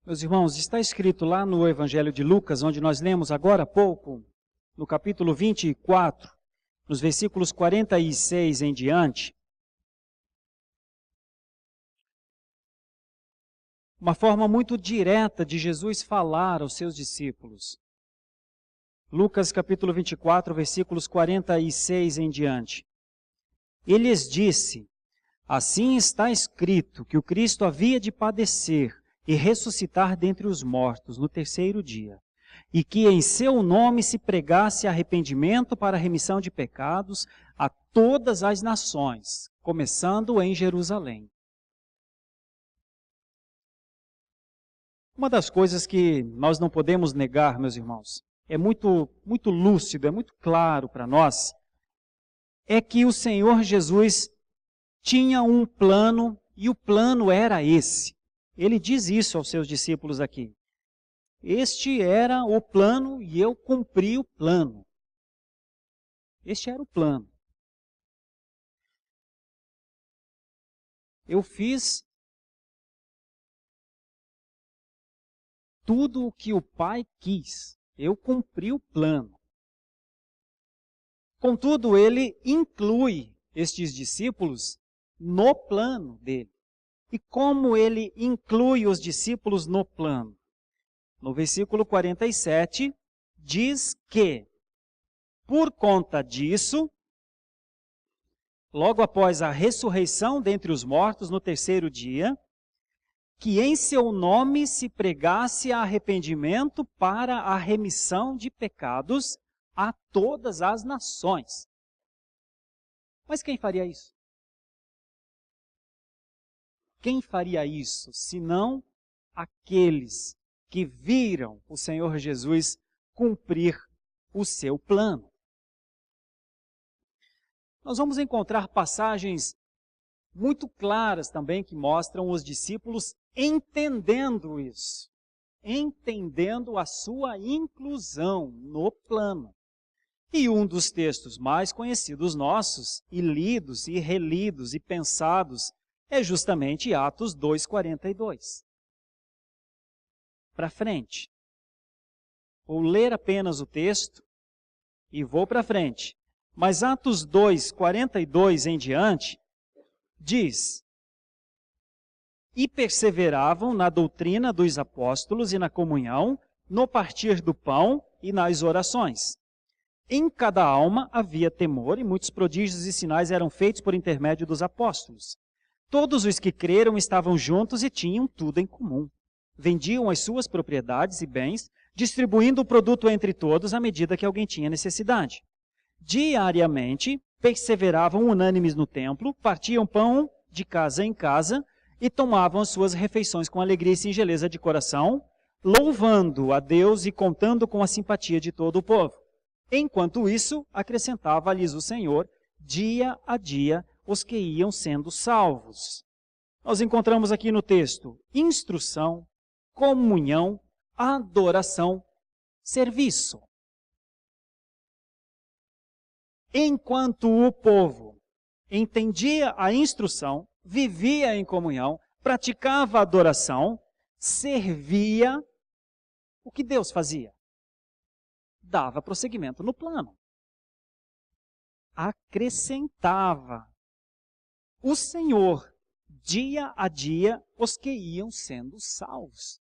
Meus irmãos, está escrito lá no Evangelho de Lucas, onde nós lemos agora há pouco, no capítulo 24, nos versículos 46 em diante, uma forma muito direta de Jesus falar aos seus discípulos. Lucas capítulo 24, versículos 46 em diante. Ele lhes disse: assim está escrito que o Cristo havia de padecer e ressuscitar dentre os mortos no terceiro dia, e que em seu nome se pregasse arrependimento para a remissão de pecados a todas as nações, começando em Jerusalém. Uma das coisas que nós não podemos negar, meus irmãos, é muito lúcido, é muito claro para nós, é que o Senhor Jesus tinha um plano, e o plano era esse. Ele diz isso aos seus discípulos aqui. Este era o plano e eu cumpri o plano. Este era o plano. Eu fiz tudo o que o Pai quis. Eu cumpri o plano. Contudo, ele inclui estes discípulos no plano dele. E como ele inclui os discípulos no plano? No versículo 47, diz que, por conta disso, logo após a ressurreição dentre os mortos no terceiro dia, que em seu nome se pregasse arrependimento para a remissão de pecados a todas as nações. Mas quem faria isso? Quem faria isso, senão aqueles que viram o Senhor Jesus cumprir o seu plano? Nós vamos encontrar passagens muito claras também que mostram os discípulos entendendo isso, entendendo a sua inclusão no plano. E um dos textos mais conhecidos nossos, e lidos, e relidos, e pensados, é justamente Atos 2:42. Para frente. Vou ler apenas o texto e vou para frente. Mas Atos 2:42 em diante, diz: e perseveravam na doutrina dos apóstolos e na comunhão, no partir do pão e nas orações. Em cada alma havia temor e muitos prodígios e sinais eram feitos por intermédio dos apóstolos. Todos os que creram estavam juntos e tinham tudo em comum. Vendiam as suas propriedades e bens, distribuindo o produto entre todos à medida que alguém tinha necessidade. Diariamente, perseveravam unânimes no templo, partiam pão de casa em casa e tomavam as suas refeições com alegria e singeleza de coração, louvando a Deus e contando com a simpatia de todo o povo. Enquanto isso, acrescentava-lhes o Senhor, dia a dia, os que iam sendo salvos. Nós encontramos aqui no texto instrução, comunhão, adoração, serviço. Enquanto o povo entendia a instrução, vivia em comunhão, praticava a adoração, servia, o que Deus fazia? Dava prosseguimento no plano. Acrescentava o Senhor, dia a dia, os que iam sendo salvos.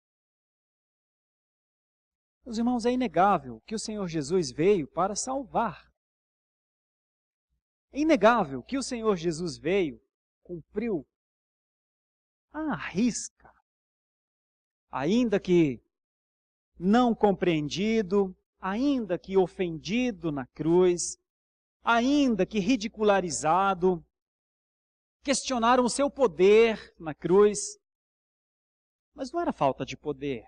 Meus irmãos, é inegável que o Senhor Jesus veio para salvar. É inegável que o Senhor Jesus veio, cumpriu à risca, ainda que não compreendido, ainda que ofendido na cruz, ainda que ridicularizado, questionaram o seu poder na cruz, mas não era falta de poder,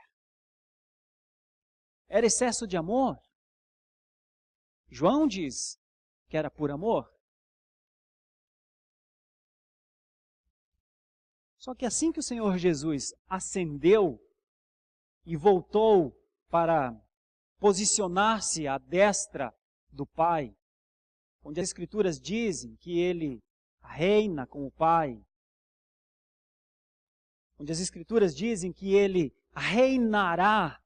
era excesso de amor. João diz que era por amor. Só que assim que o Senhor Jesus ascendeu e voltou para posicionar-se à destra do Pai, onde as Escrituras dizem que ele reina com o Pai, onde as Escrituras dizem que ele reinará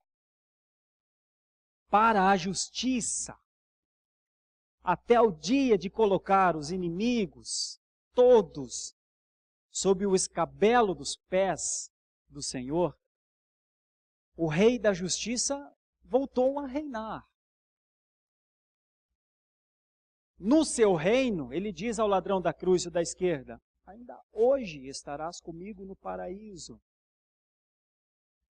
para a justiça, até o dia de colocar os inimigos, todos, sob o escabelo dos pés do Senhor, o Rei da Justiça voltou a reinar. No seu reino, ele diz ao ladrão da cruz da esquerda, ainda hoje estarás comigo no paraíso.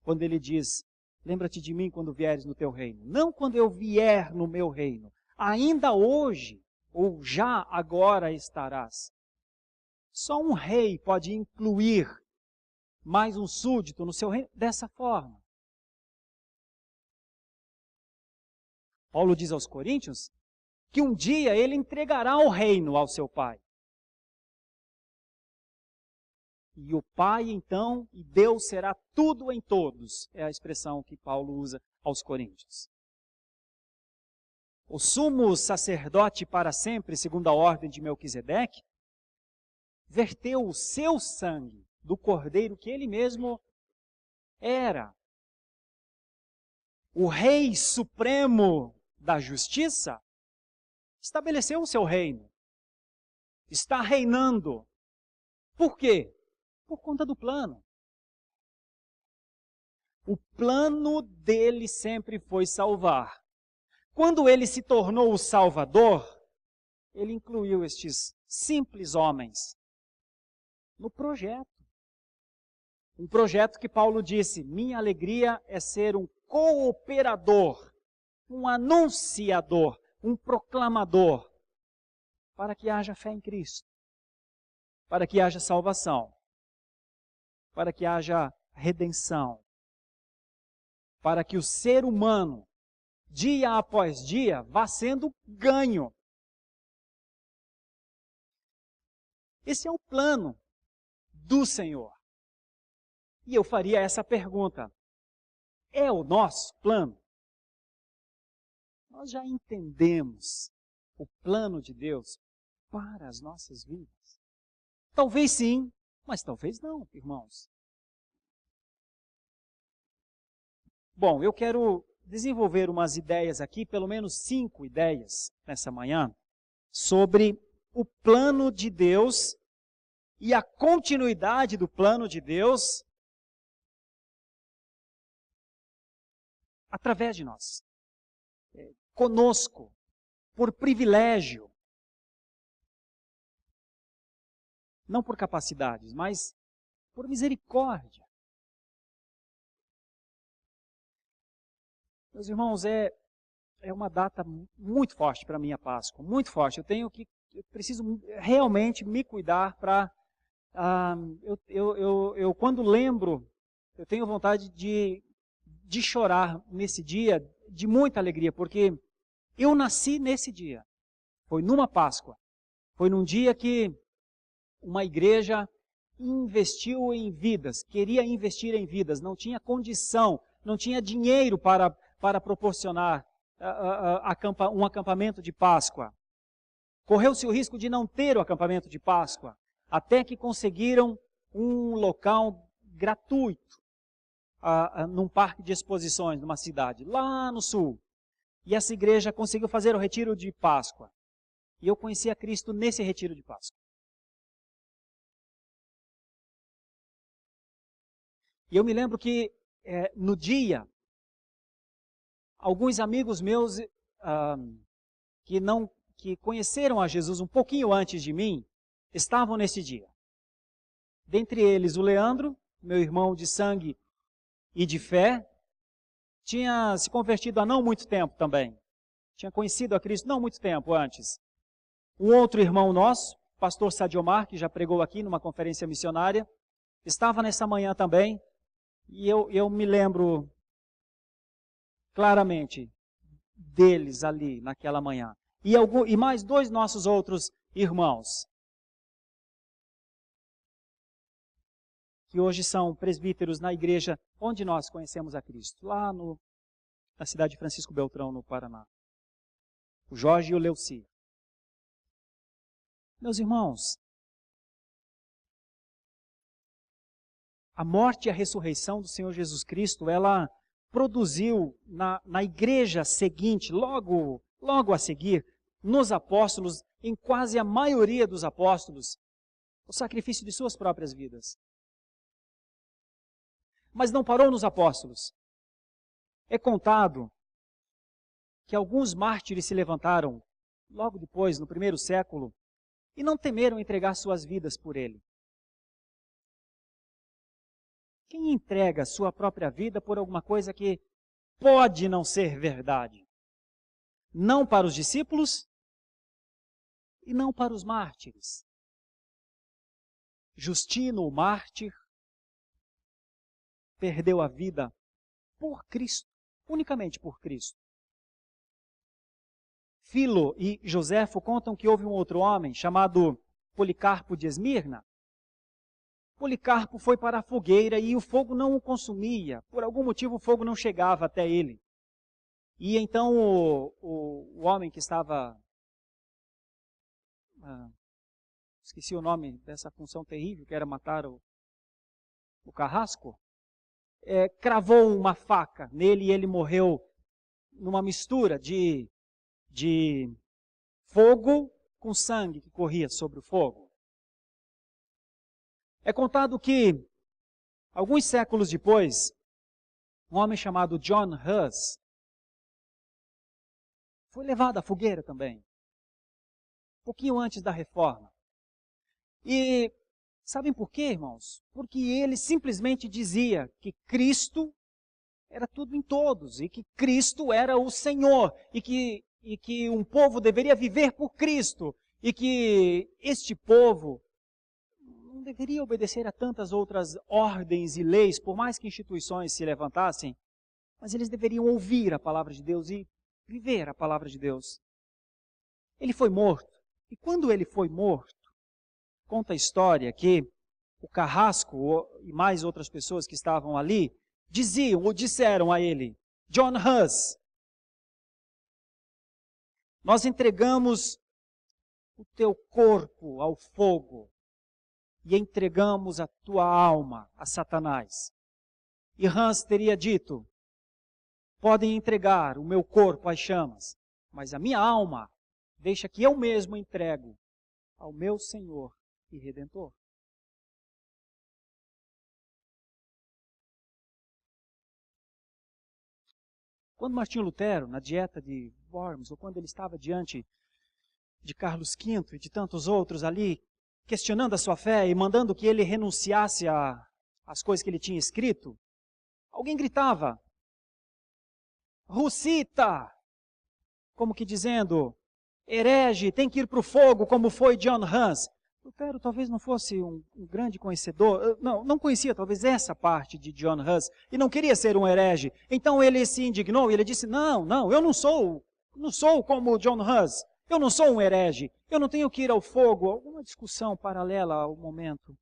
Quando ele diz, lembra-te de mim quando vieres no teu reino. Não quando eu vier no meu reino. Ainda hoje, ou já agora estarás. Só um rei pode incluir mais um súdito no seu reino dessa forma. Paulo diz aos Coríntios que um dia ele entregará o reino ao seu pai. E o pai, então, e Deus será tudo em todos, é a expressão que Paulo usa aos Coríntios. O sumo sacerdote para sempre, segundo a ordem de Melquisedeque, verteu o seu sangue do cordeiro que ele mesmo era. O rei supremo da justiça estabeleceu o seu reino. Está reinando. Por quê? Por conta do plano. O plano dele sempre foi salvar. Quando ele se tornou o Salvador, ele incluiu estes simples homens no projeto. Um projeto que Paulo disse, minha alegria é ser um cooperador, um anunciador, um proclamador, para que haja fé em Cristo, para que haja salvação, para que haja redenção, para que o ser humano, dia após dia, vá sendo ganho. Esse é o plano do Senhor. E eu faria essa pergunta, é o nosso plano? Nós já entendemos o plano de Deus para as nossas vidas? Talvez sim, mas talvez não, irmãos. Bom, eu quero desenvolver umas ideias aqui, pelo menos 5 ideias nessa manhã, sobre o plano de Deus e a continuidade do plano de Deus através de nós, conosco, por privilégio, não por capacidades, mas por misericórdia. Meus irmãos, é uma data muito forte para a minha Páscoa, muito forte. Eu preciso realmente me cuidar para... eu quando lembro, eu tenho vontade de chorar nesse dia, de muita alegria, porque eu nasci nesse dia. Foi numa Páscoa. Foi num dia que uma igreja investiu em vidas, queria investir em vidas, não tinha condição, não tinha dinheiro para proporcionar um acampamento de Páscoa. Correu-se o risco de não ter o acampamento de Páscoa, até que conseguiram um local gratuito, num parque de exposições, numa cidade, lá no sul. E essa igreja conseguiu fazer o retiro de Páscoa. E eu conheci a Cristo nesse retiro de Páscoa. E eu me lembro que no dia, alguns amigos meus que conheceram a Jesus um pouquinho antes de mim, estavam nesse dia. Dentre eles o Leandro, meu irmão de sangue e de fé, tinha se convertido há não muito tempo também. Tinha conhecido a Cristo não muito tempo antes. Um outro irmão nosso, pastor Sadiomar, que já pregou aqui numa conferência missionária, estava nessa manhã também, e eu me lembro claramente deles ali naquela manhã. E mais 2 nossos outros irmãos, que hoje são presbíteros na igreja onde nós conhecemos a Cristo, lá na cidade de Francisco Beltrão, no Paraná. O Jorge e o Leuci. Meus irmãos, A morte e a ressurreição do Senhor Jesus Cristo, ela produziu na igreja seguinte, logo a seguir, nos apóstolos, em quase a maioria dos apóstolos, o sacrifício de suas próprias vidas. Mas não parou nos apóstolos. É contado que alguns mártires se levantaram logo depois, no primeiro século, e não temeram entregar suas vidas por ele. Quem entrega sua própria vida por alguma coisa que pode não ser verdade? Não para os discípulos e não para os mártires. Justino, o mártir, perdeu a vida por Cristo, unicamente por Cristo. Filo e Joséfo contam que houve um outro homem chamado Policarpo de Esmirna. Policarpo foi para a fogueira e o fogo não o consumia. Por algum motivo o fogo não chegava até ele. E então o homem que estava... esqueci o nome dessa função terrível, que era matar o carrasco. Cravou uma faca nele e ele morreu numa mistura de fogo com sangue que corria sobre o fogo. É contado que, alguns séculos depois, um homem chamado John Hus foi levado à fogueira também, um pouquinho antes da reforma. E sabem por quê, irmãos? Porque ele simplesmente dizia que Cristo era tudo em todos, e que Cristo era o Senhor, e que um povo deveria viver por Cristo, e que este povo não deveria obedecer a tantas outras ordens e leis, por mais que instituições se levantassem, mas eles deveriam ouvir a palavra de Deus e viver a palavra de Deus. Ele foi morto, e quando ele foi morto, conta a história que o carrasco e mais outras pessoas que estavam ali diziam ou disseram a ele: John Hus, nós entregamos o teu corpo ao fogo e entregamos a tua alma a Satanás. E Hus teria dito: podem entregar o meu corpo às chamas, mas a minha alma deixa que eu mesmo entrego ao meu Senhor e Redentor. Quando Martinho Lutero, na dieta de Worms, ou quando ele estava diante de Carlos V e de tantos outros ali, questionando a sua fé e mandando que ele renunciasse às coisas que ele tinha escrito, alguém gritava: Russita! Como que dizendo: herege, tem que ir para o fogo, como foi John Hus. Lutero talvez não fosse um grande conhecedor, não conhecia talvez essa parte de John Hus, e não queria ser um herege. Então ele se indignou e ele disse: não, eu não sou como John Hus, eu não sou um herege, eu não tenho que ir ao fogo. Alguma discussão paralela ao momento.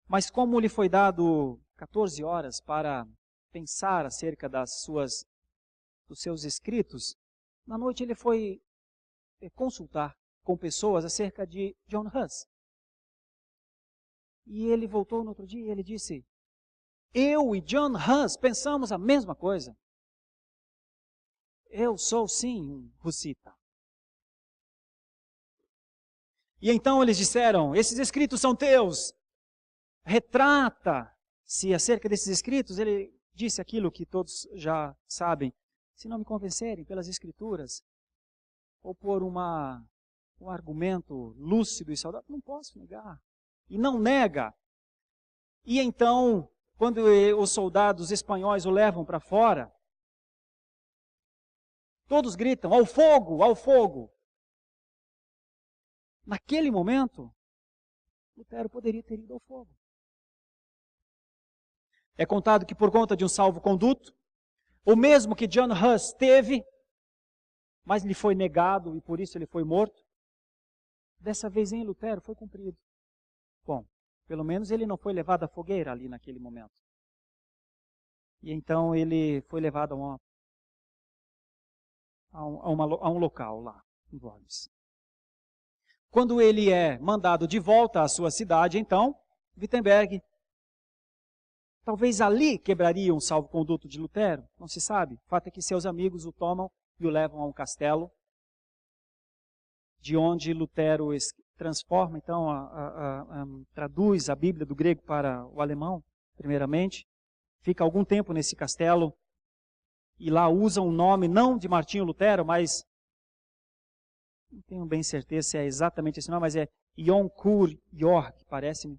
Mas como lhe foi dado 14 horas para pensar acerca dos seus escritos, na noite ele foi consultar com pessoas acerca de John Hus. E ele voltou no outro dia e ele disse: eu e John Hus pensamos a mesma coisa. Eu sou sim um Russita. E então eles disseram: esses escritos são teus. Retrata-se acerca desses escritos. Ele disse aquilo que todos já sabem: se não me convencerem pelas escrituras, ou por um argumento lúcido e saudável, não posso negar. E não nega. E então, quando os soldados espanhóis o levam para fora, todos gritam: ao fogo, ao fogo. Naquele momento, Lutero poderia ter ido ao fogo. É contado que por conta de um salvo-conduto, o mesmo que John Hus teve, mas lhe foi negado e por isso ele foi morto, dessa vez em Lutero foi cumprido. Bom, pelo menos ele não foi levado à fogueira ali naquele momento. E então ele foi levado a um local lá, em Worms. Quando ele é mandado de volta à sua cidade, então, Wittenberg, talvez ali quebraria um salvo-conduto de Lutero, não se sabe. O fato é que seus amigos o tomam e o levam a um castelo, de onde Lutero transforma, então, traduz a Bíblia do grego para o alemão, primeiramente. Fica algum tempo nesse castelo e lá usa um nome, não de Martinho Lutero, mas não tenho bem certeza se é exatamente esse nome, mas é Jon Cur Jorg, parece-me.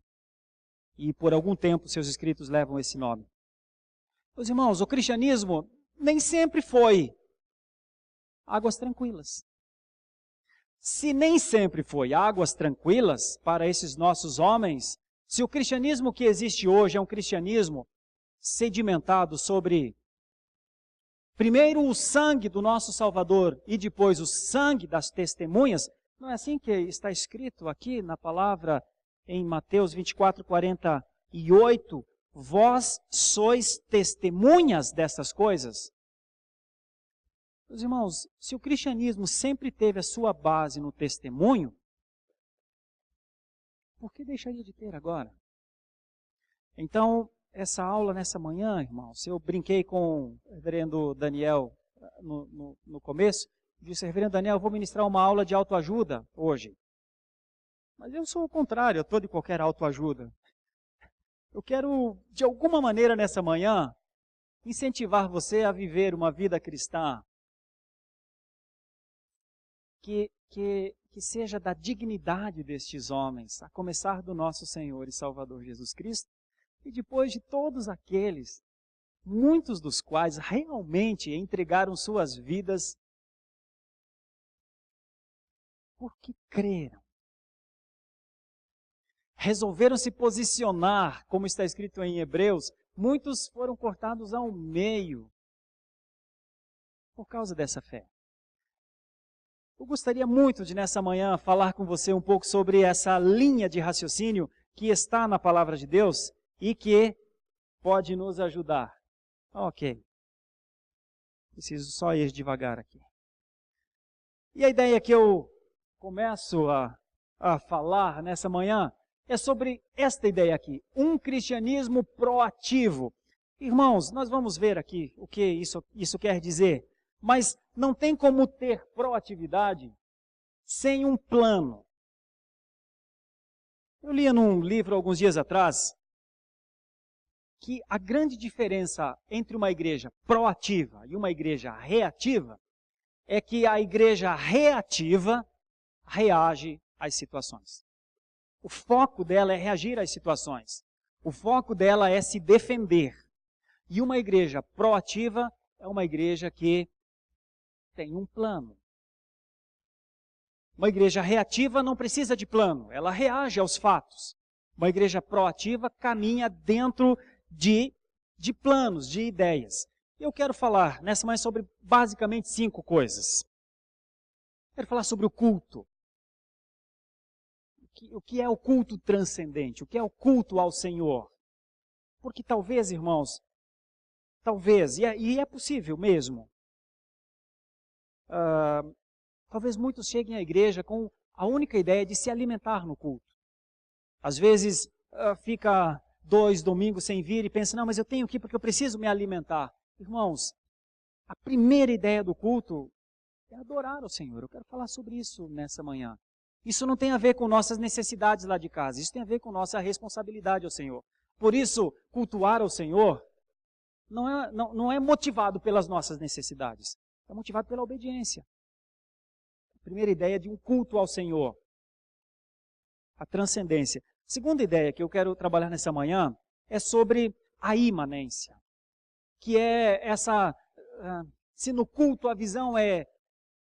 E por algum tempo seus escritos levam esse nome. Meus irmãos, o cristianismo nem sempre foi águas tranquilas. Se nem sempre foi águas tranquilas para esses nossos homens, se o cristianismo que existe hoje é um cristianismo sedimentado sobre, primeiro, o sangue do nosso Salvador e depois o sangue das testemunhas, não é assim que está escrito aqui na palavra em Mateus 24, 48, vós sois testemunhas dessas coisas? Meus irmãos, se o cristianismo sempre teve a sua base no testemunho, por que deixaria de ter agora? Então, essa aula nessa manhã, irmãos, eu brinquei com o reverendo Daniel no começo, disse, reverendo Daniel, eu vou ministrar uma aula de autoajuda hoje. Mas eu sou o contrário, eu estou de qualquer autoajuda. Eu quero, de alguma maneira nessa manhã, incentivar você a viver uma vida cristã que seja da dignidade destes homens, a começar do nosso Senhor e Salvador Jesus Cristo, e depois de todos aqueles, muitos dos quais realmente entregaram suas vidas porque creram. Resolveram se posicionar, como está escrito em Hebreus, muitos foram cortados ao meio por causa dessa fé. Eu gostaria muito de, nessa manhã, falar com você um pouco sobre essa linha de raciocínio que está na Palavra de Deus e que pode nos ajudar. Ok. Preciso só ir devagar aqui. E a ideia que eu começo a falar nessa manhã é sobre esta ideia aqui, um cristianismo proativo. Irmãos, nós vamos ver aqui o que isso quer dizer. Mas não tem como ter proatividade sem um plano. Eu li num livro alguns dias atrás que a grande diferença entre uma igreja proativa e uma igreja reativa é que a igreja reativa reage às situações. O foco dela é reagir às situações. O foco dela é se defender. E uma igreja proativa é uma igreja que tem um plano. Uma igreja reativa não precisa de plano, ela reage aos fatos. Uma igreja proativa caminha dentro de planos, de ideias. Eu quero falar nessa manhã sobre basicamente 5 coisas. Quero falar sobre o culto. O que é o culto transcendente? O que é o culto ao Senhor? Porque talvez, irmãos, talvez, e é possível mesmo, talvez muitos cheguem à igreja com a única ideia de se alimentar no culto. Às vezes fica 2 domingos sem vir e pensa, não, mas eu tenho que ir porque eu preciso me alimentar. Irmãos, a primeira ideia do culto é adorar ao Senhor. Eu quero falar sobre isso nessa manhã. Isso não tem a ver com nossas necessidades lá de casa, isso tem a ver com nossa responsabilidade ao Senhor. Por isso, cultuar ao Senhor não é motivado pelas nossas necessidades, é motivado pela obediência. A primeira ideia é de um culto ao Senhor, a transcendência. A segunda ideia que eu quero trabalhar nessa manhã é sobre a imanência, que é essa, se no culto a visão é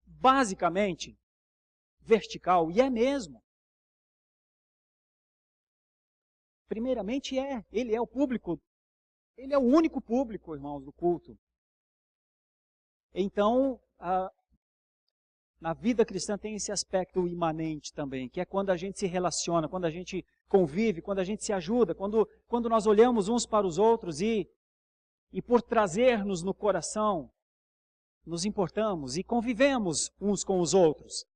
basicamente vertical, e é mesmo. Primeiramente ele é o público, ele é o único público, irmãos, do culto. Então, na vida cristã tem esse aspecto imanente também, que é quando a gente se relaciona, quando a gente convive, quando a gente se ajuda, quando nós olhamos uns para os outros e por trazer-nos no coração, nos importamos e convivemos uns com os outros.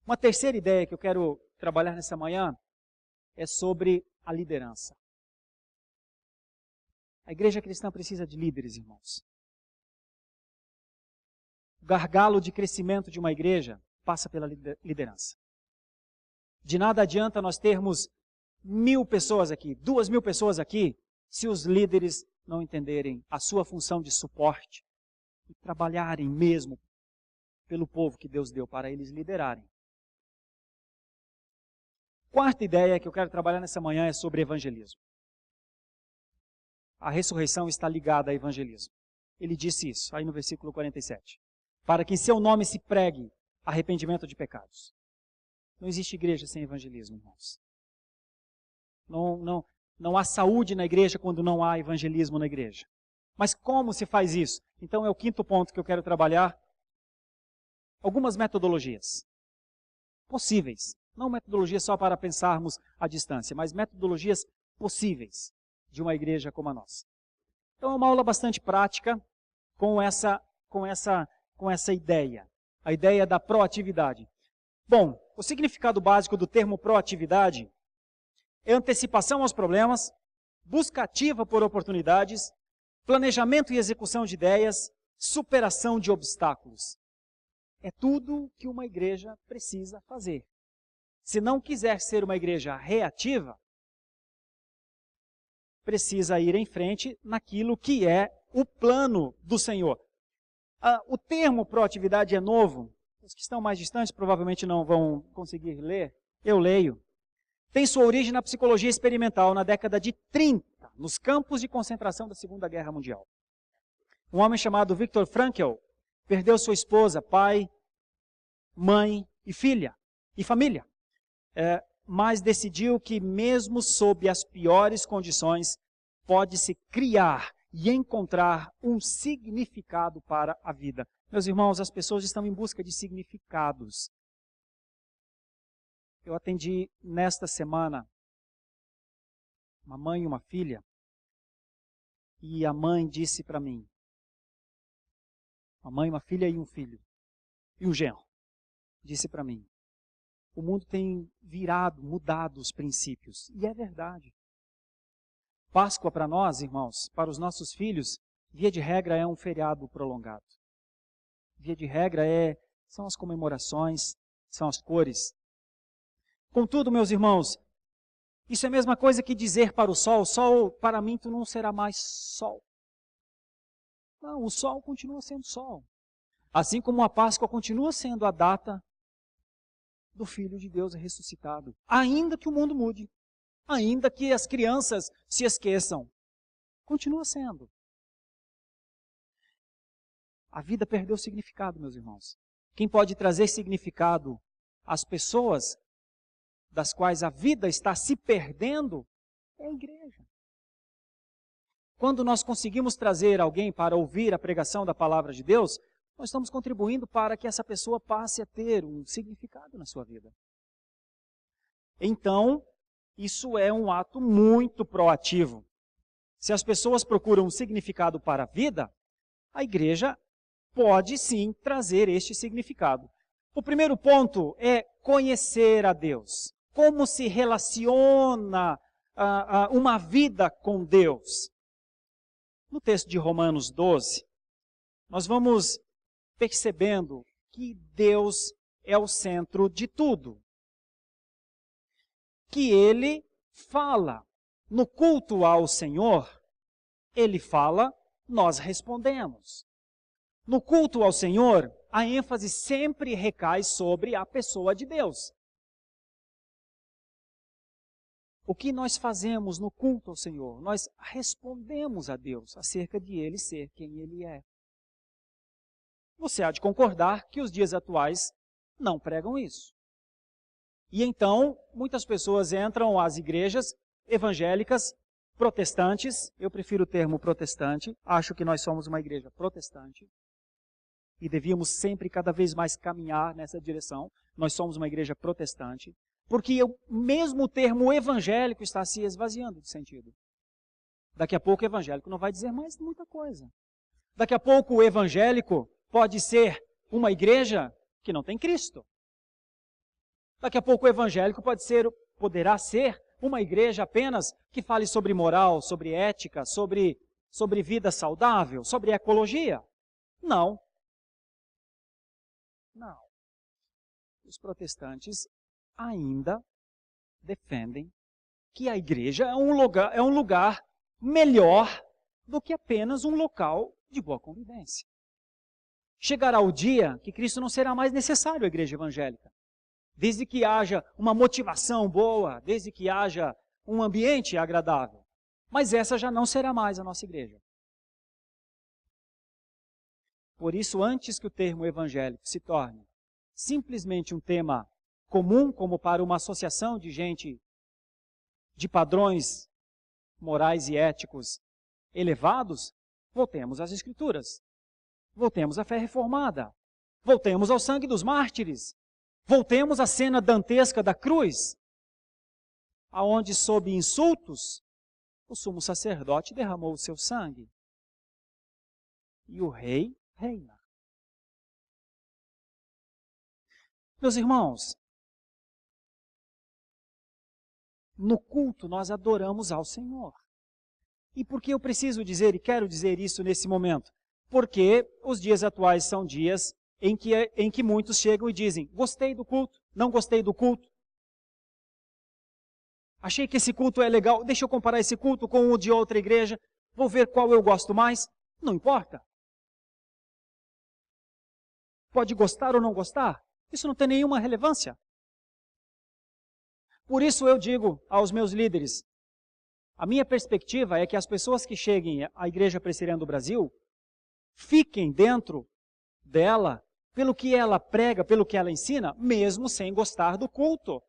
Uma terceira ideia que eu quero trabalhar nessa manhã é sobre a liderança. A igreja cristã precisa de líderes, irmãos. O gargalo de crescimento de uma igreja passa pela liderança. De nada adianta nós termos 1.000 pessoas aqui, 2.000 pessoas aqui, se os líderes não entenderem a sua função de suporte e trabalharem mesmo pelo povo que Deus deu para eles liderarem. Quarta ideia que eu quero trabalhar nessa manhã é sobre evangelismo. A ressurreição está ligada a evangelismo. Ele disse isso, aí no versículo 47. Para que em seu nome se pregue arrependimento de pecados. Não existe igreja sem evangelismo, irmãos. Não há saúde na igreja quando não há evangelismo na igreja. Mas como se faz isso? Então é o quinto ponto que eu quero trabalhar. Algumas metodologias possíveis. Não metodologias só para pensarmos à distância, mas metodologias possíveis de uma igreja como a nossa. Então é uma aula bastante prática com essa ideia. A ideia da proatividade. Bom, o significado básico do termo proatividade é antecipação aos problemas, busca ativa por oportunidades, planejamento e execução de ideias, superação de obstáculos. É tudo que uma igreja precisa fazer. Se não quiser ser uma igreja reativa, precisa ir em frente naquilo que é o plano do Senhor. O termo proatividade é novo. Os que estão mais distantes provavelmente não vão conseguir ler. Eu leio. Tem sua origem na psicologia experimental na década de 30, nos campos de concentração da Segunda Guerra Mundial. Um homem chamado Viktor Frankl perdeu sua esposa, pai, mãe e filha, e família. Mas decidiu que mesmo sob as piores condições, pode-se criar e encontrar um significado para a vida. Meus irmãos, as pessoas estão em busca de significados. Eu atendi nesta semana uma mãe e uma filha, e a mãe disse para mim, uma mãe, uma filha e um filho, e um genro, disse para mim, o mundo tem mudado os princípios, e é verdade. Páscoa para nós, irmãos, para os nossos filhos, via de regra é um feriado prolongado. Via de regra são as comemorações, são as cores. Contudo, meus irmãos, isso é a mesma coisa que dizer para o sol, para mim tu não será mais sol. Não, o sol continua sendo sol. Assim como a Páscoa continua sendo a data do Filho de Deus ressuscitado. Ainda que o mundo mude, ainda que as crianças se esqueçam, continua sendo. A vida perdeu significado, meus irmãos. Quem pode trazer significado às pessoas das quais a vida está se perdendo é a igreja. Quando nós conseguimos trazer alguém para ouvir a pregação da palavra de Deus, nós estamos contribuindo para que essa pessoa passe a ter um significado na sua vida. Então, isso é um ato muito proativo. Se as pessoas procuram um significado para a vida, a igreja pode sim trazer este significado. O primeiro ponto é conhecer a Deus. Como se relaciona uma vida com Deus? No texto de Romanos 12, nós vamos percebendo que Deus é o centro de tudo. Que Ele fala. No culto ao Senhor, Ele fala, nós respondemos. No culto ao Senhor, a ênfase sempre recai sobre a pessoa de Deus. O que nós fazemos no culto ao Senhor? Nós respondemos a Deus acerca de Ele ser quem Ele é. Você há de concordar que os dias atuais não pregam isso. E então, muitas pessoas entram às igrejas evangélicas, protestantes, eu prefiro o termo protestante, acho que nós somos uma igreja protestante, e devíamos sempre, cada vez mais, caminhar nessa direção. Nós somos uma igreja protestante, porque mesmo o termo evangélico está se esvaziando de sentido. Daqui a pouco o evangélico não vai dizer mais muita coisa. Daqui a pouco o evangélico pode ser uma igreja que não tem Cristo. Daqui a pouco o evangélico poderá ser uma igreja apenas que fale sobre moral, sobre ética, sobre vida saudável, sobre ecologia. Não. Não. Os protestantes ainda defendem que a igreja é um lugar melhor do que apenas um local de boa convivência. Chegará o dia que Cristo não será mais necessário à igreja evangélica. Desde que haja uma motivação boa, desde que haja um ambiente agradável. Mas essa já não será mais a nossa igreja. Por isso, antes que o termo evangélico se torne simplesmente um tema comum, como para uma associação de gente de padrões morais e éticos elevados, voltemos às Escrituras. Voltemos à fé reformada. Voltemos ao sangue dos mártires. Voltemos à cena dantesca da cruz, aonde, sob insultos, o sumo sacerdote derramou o seu sangue. E o rei reina. Meus irmãos, no culto nós adoramos ao Senhor. E por que eu preciso dizer e quero dizer isso nesse momento? Porque os dias atuais são dias em que muitos chegam e dizem: gostei do culto, não gostei do culto. Achei que esse culto é legal, deixa eu comparar esse culto com o de outra igreja, vou ver qual eu gosto mais. Não importa. Pode gostar ou não gostar, isso não tem nenhuma relevância. Por isso eu digo aos meus líderes, a minha perspectiva é que as pessoas que cheguem à Igreja Presbiteriana do Brasil fiquem dentro dela pelo que ela prega, pelo que ela ensina, mesmo sem gostar do culto.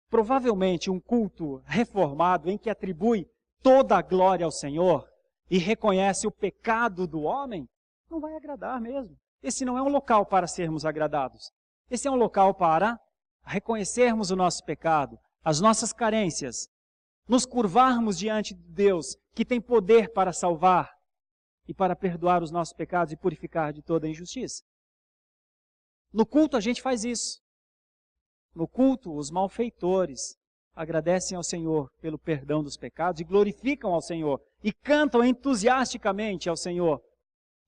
Provavelmente um culto reformado em que atribui toda a glória ao Senhor e reconhece o pecado do homem, não vai agradar mesmo. Esse não é um local para sermos agradados. Esse é um local para reconhecermos o nosso pecado, as nossas carências, nos curvarmos diante de Deus, que tem poder para salvar e para perdoar os nossos pecados e purificar de toda injustiça. No culto a gente faz isso. No culto, os malfeitores agradecem ao Senhor pelo perdão dos pecados e glorificam ao Senhor e cantam entusiasticamente ao Senhor.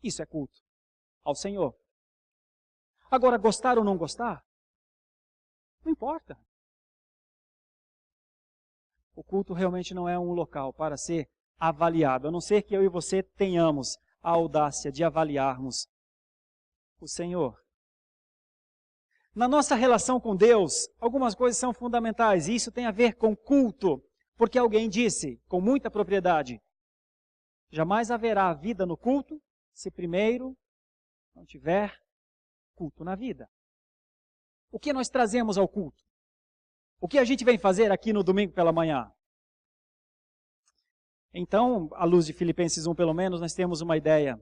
Isso é culto ao Senhor. Agora, gostar ou não gostar? Não importa. O culto realmente não é um local para ser avaliado, a não ser que eu e você tenhamos a audácia de avaliarmos o Senhor. Na nossa relação com Deus, algumas coisas são fundamentais, e isso tem a ver com culto, porque alguém disse, com muita propriedade, jamais haverá vida no culto se primeiro não tiver culto na vida. O que nós trazemos ao culto? O que a gente vem fazer aqui no domingo pela manhã? Então, à luz de Filipenses 1, pelo menos, nós temos uma ideia,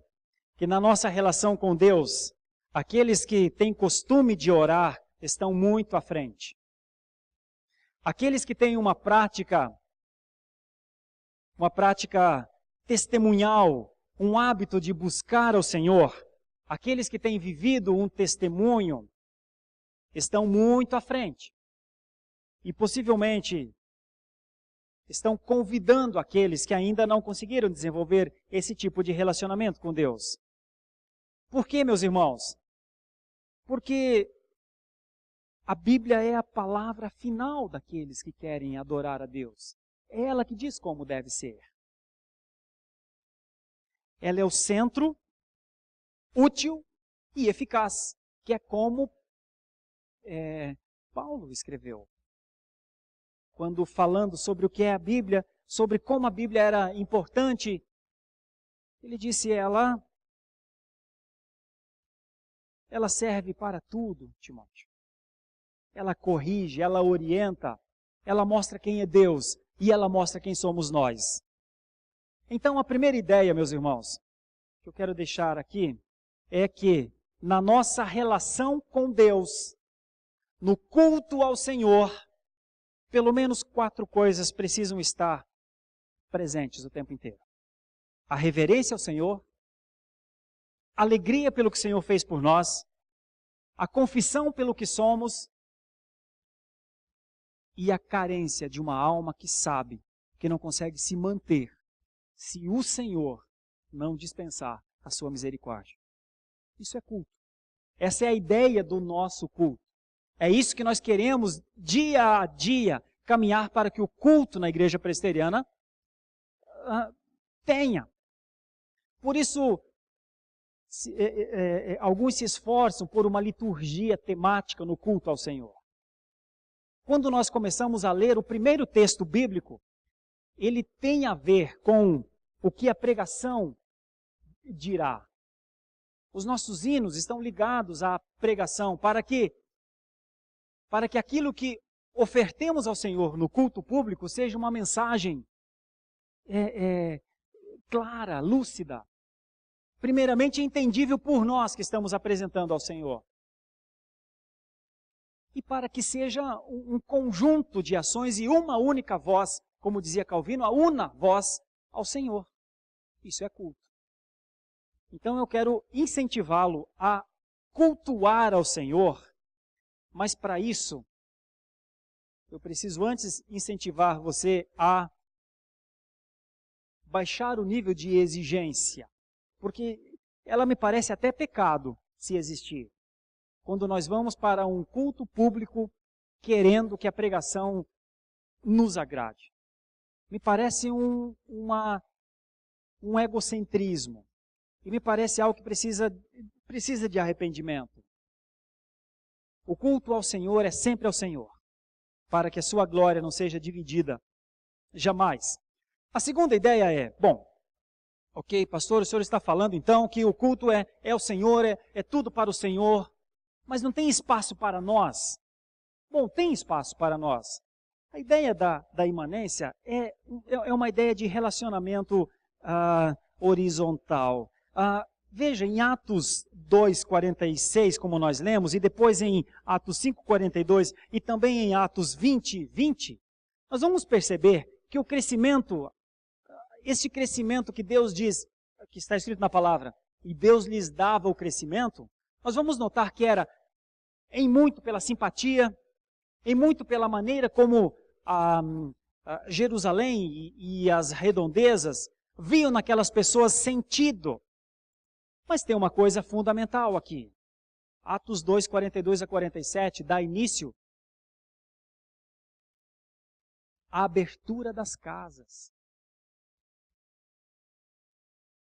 que na nossa relação com Deus, aqueles que têm costume de orar estão muito à frente. Aqueles que têm uma prática testemunhal, um hábito de buscar ao Senhor, aqueles que têm vivido um testemunho, estão muito à frente. E possivelmente estão convidando aqueles que ainda não conseguiram desenvolver esse tipo de relacionamento com Deus. Por quê, meus irmãos? Porque a Bíblia é a palavra final daqueles que querem adorar a Deus. É ela que diz como deve ser. Ela é o centro útil e eficaz, que é como Paulo escreveu. Quando falando sobre o que é a Bíblia, sobre como a Bíblia era importante, ele disse, ela serve para tudo, Timóteo. Ela corrige, ela orienta, ela mostra quem é Deus e ela mostra quem somos nós. Então, a primeira ideia, meus irmãos, que eu quero deixar aqui, é que na nossa relação com Deus, no culto ao Senhor, pelo menos 4 coisas precisam estar presentes o tempo inteiro. A reverência ao Senhor, alegria pelo que o Senhor fez por nós, a confissão pelo que somos e a carência de uma alma que sabe que não consegue se manter se o Senhor não dispensar a sua misericórdia. Isso é culto. Essa é a ideia do nosso culto. É isso que nós queremos, dia a dia, caminhar para que o culto na igreja presbiteriana tenha. Por isso, alguns se esforçam por uma liturgia temática no culto ao Senhor. Quando nós começamos a ler o primeiro texto bíblico, ele tem a ver com o que a pregação dirá. Os nossos hinos estão ligados à pregação para que aquilo que ofertemos ao Senhor no culto público seja uma mensagem clara, lúcida. Primeiramente, entendível por nós que estamos apresentando ao Senhor. E para que seja um conjunto de ações e uma única voz, como dizia Calvino, a una voz ao Senhor. Isso é culto. Então eu quero incentivá-lo a cultuar ao Senhor, mas para isso, eu preciso antes incentivar você a baixar o nível de exigência, porque ela me parece até pecado se existir. Quando nós vamos para um culto público querendo que a pregação nos agrade. Me parece um egocentrismo. E me parece algo que precisa de arrependimento. O culto ao Senhor é sempre ao Senhor, para que a sua glória não seja dividida jamais. A segunda ideia é, ok, pastor, o senhor está falando então que o culto é ao Senhor, é tudo para o Senhor, mas não tem espaço para nós. Bom, tem espaço para nós. A ideia da imanência é uma ideia de relacionamento horizontal. Veja, em Atos 2:46, como nós lemos, e depois em Atos 5:42 e também em Atos 20:20, nós vamos perceber que o crescimento, esse crescimento que Deus diz, que está escrito na palavra, e Deus lhes dava o crescimento, nós vamos notar que era em muito pela simpatia, em muito pela maneira como Jerusalém e as redondezas viam naquelas pessoas sentido. Mas tem uma coisa fundamental aqui. Atos 2:42-47 dá início à abertura das casas,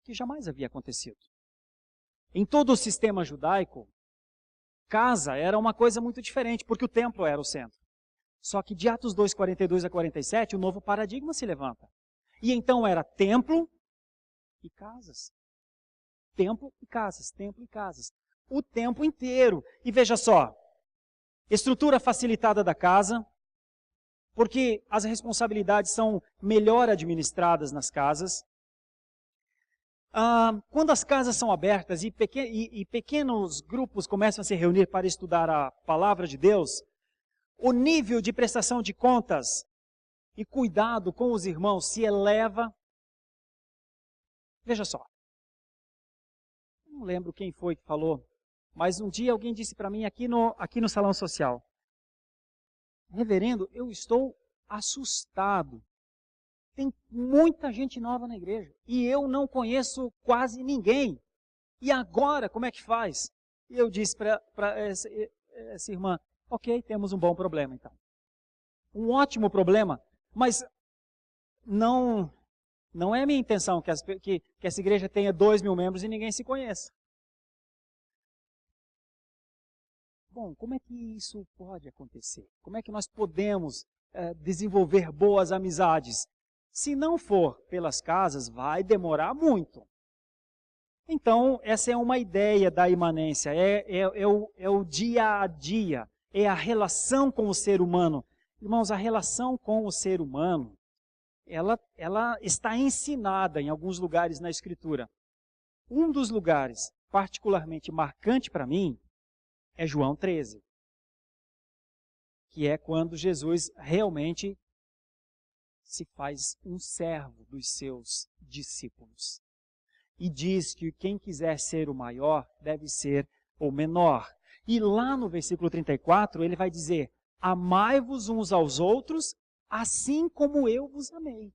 que jamais havia acontecido. Em todo o sistema judaico, casa era uma coisa muito diferente, porque o templo era o centro. Só que de Atos 2:42-47, o novo paradigma se levanta. E então era templo e casas. Templo e casas, templo e casas. O tempo inteiro. E veja só, estrutura facilitada da casa, porque as responsabilidades são melhor administradas nas casas. Quando as casas são abertas e pequenos grupos começam a se reunir para estudar a palavra de Deus, o nível de prestação de contas e cuidado com os irmãos se eleva. Veja só, não lembro quem foi que falou, mas um dia alguém disse para mim aqui no salão social: reverendo, eu estou assustado. Tem muita gente nova na igreja e eu não conheço quase ninguém. E agora, como é que faz? E eu disse para essa irmã: ok, temos um bom problema então. Um ótimo problema, mas não é minha intenção que essa igreja tenha 2.000 membros e ninguém se conheça. Bom, como é que isso pode acontecer? Como é que nós podemos desenvolver boas amizades? Se não for pelas casas, vai demorar muito. Então, essa é uma ideia da imanência, é o dia a dia, é a relação com o ser humano. Irmãos, a relação com o ser humano, ela está ensinada em alguns lugares na Escritura. Um dos lugares particularmente marcante para mim é João 13, que é quando Jesus realmente se faz um servo dos seus discípulos. E diz que quem quiser ser o maior deve ser o menor. E lá no versículo 34, ele vai dizer, amai-vos uns aos outros, assim como eu vos amei.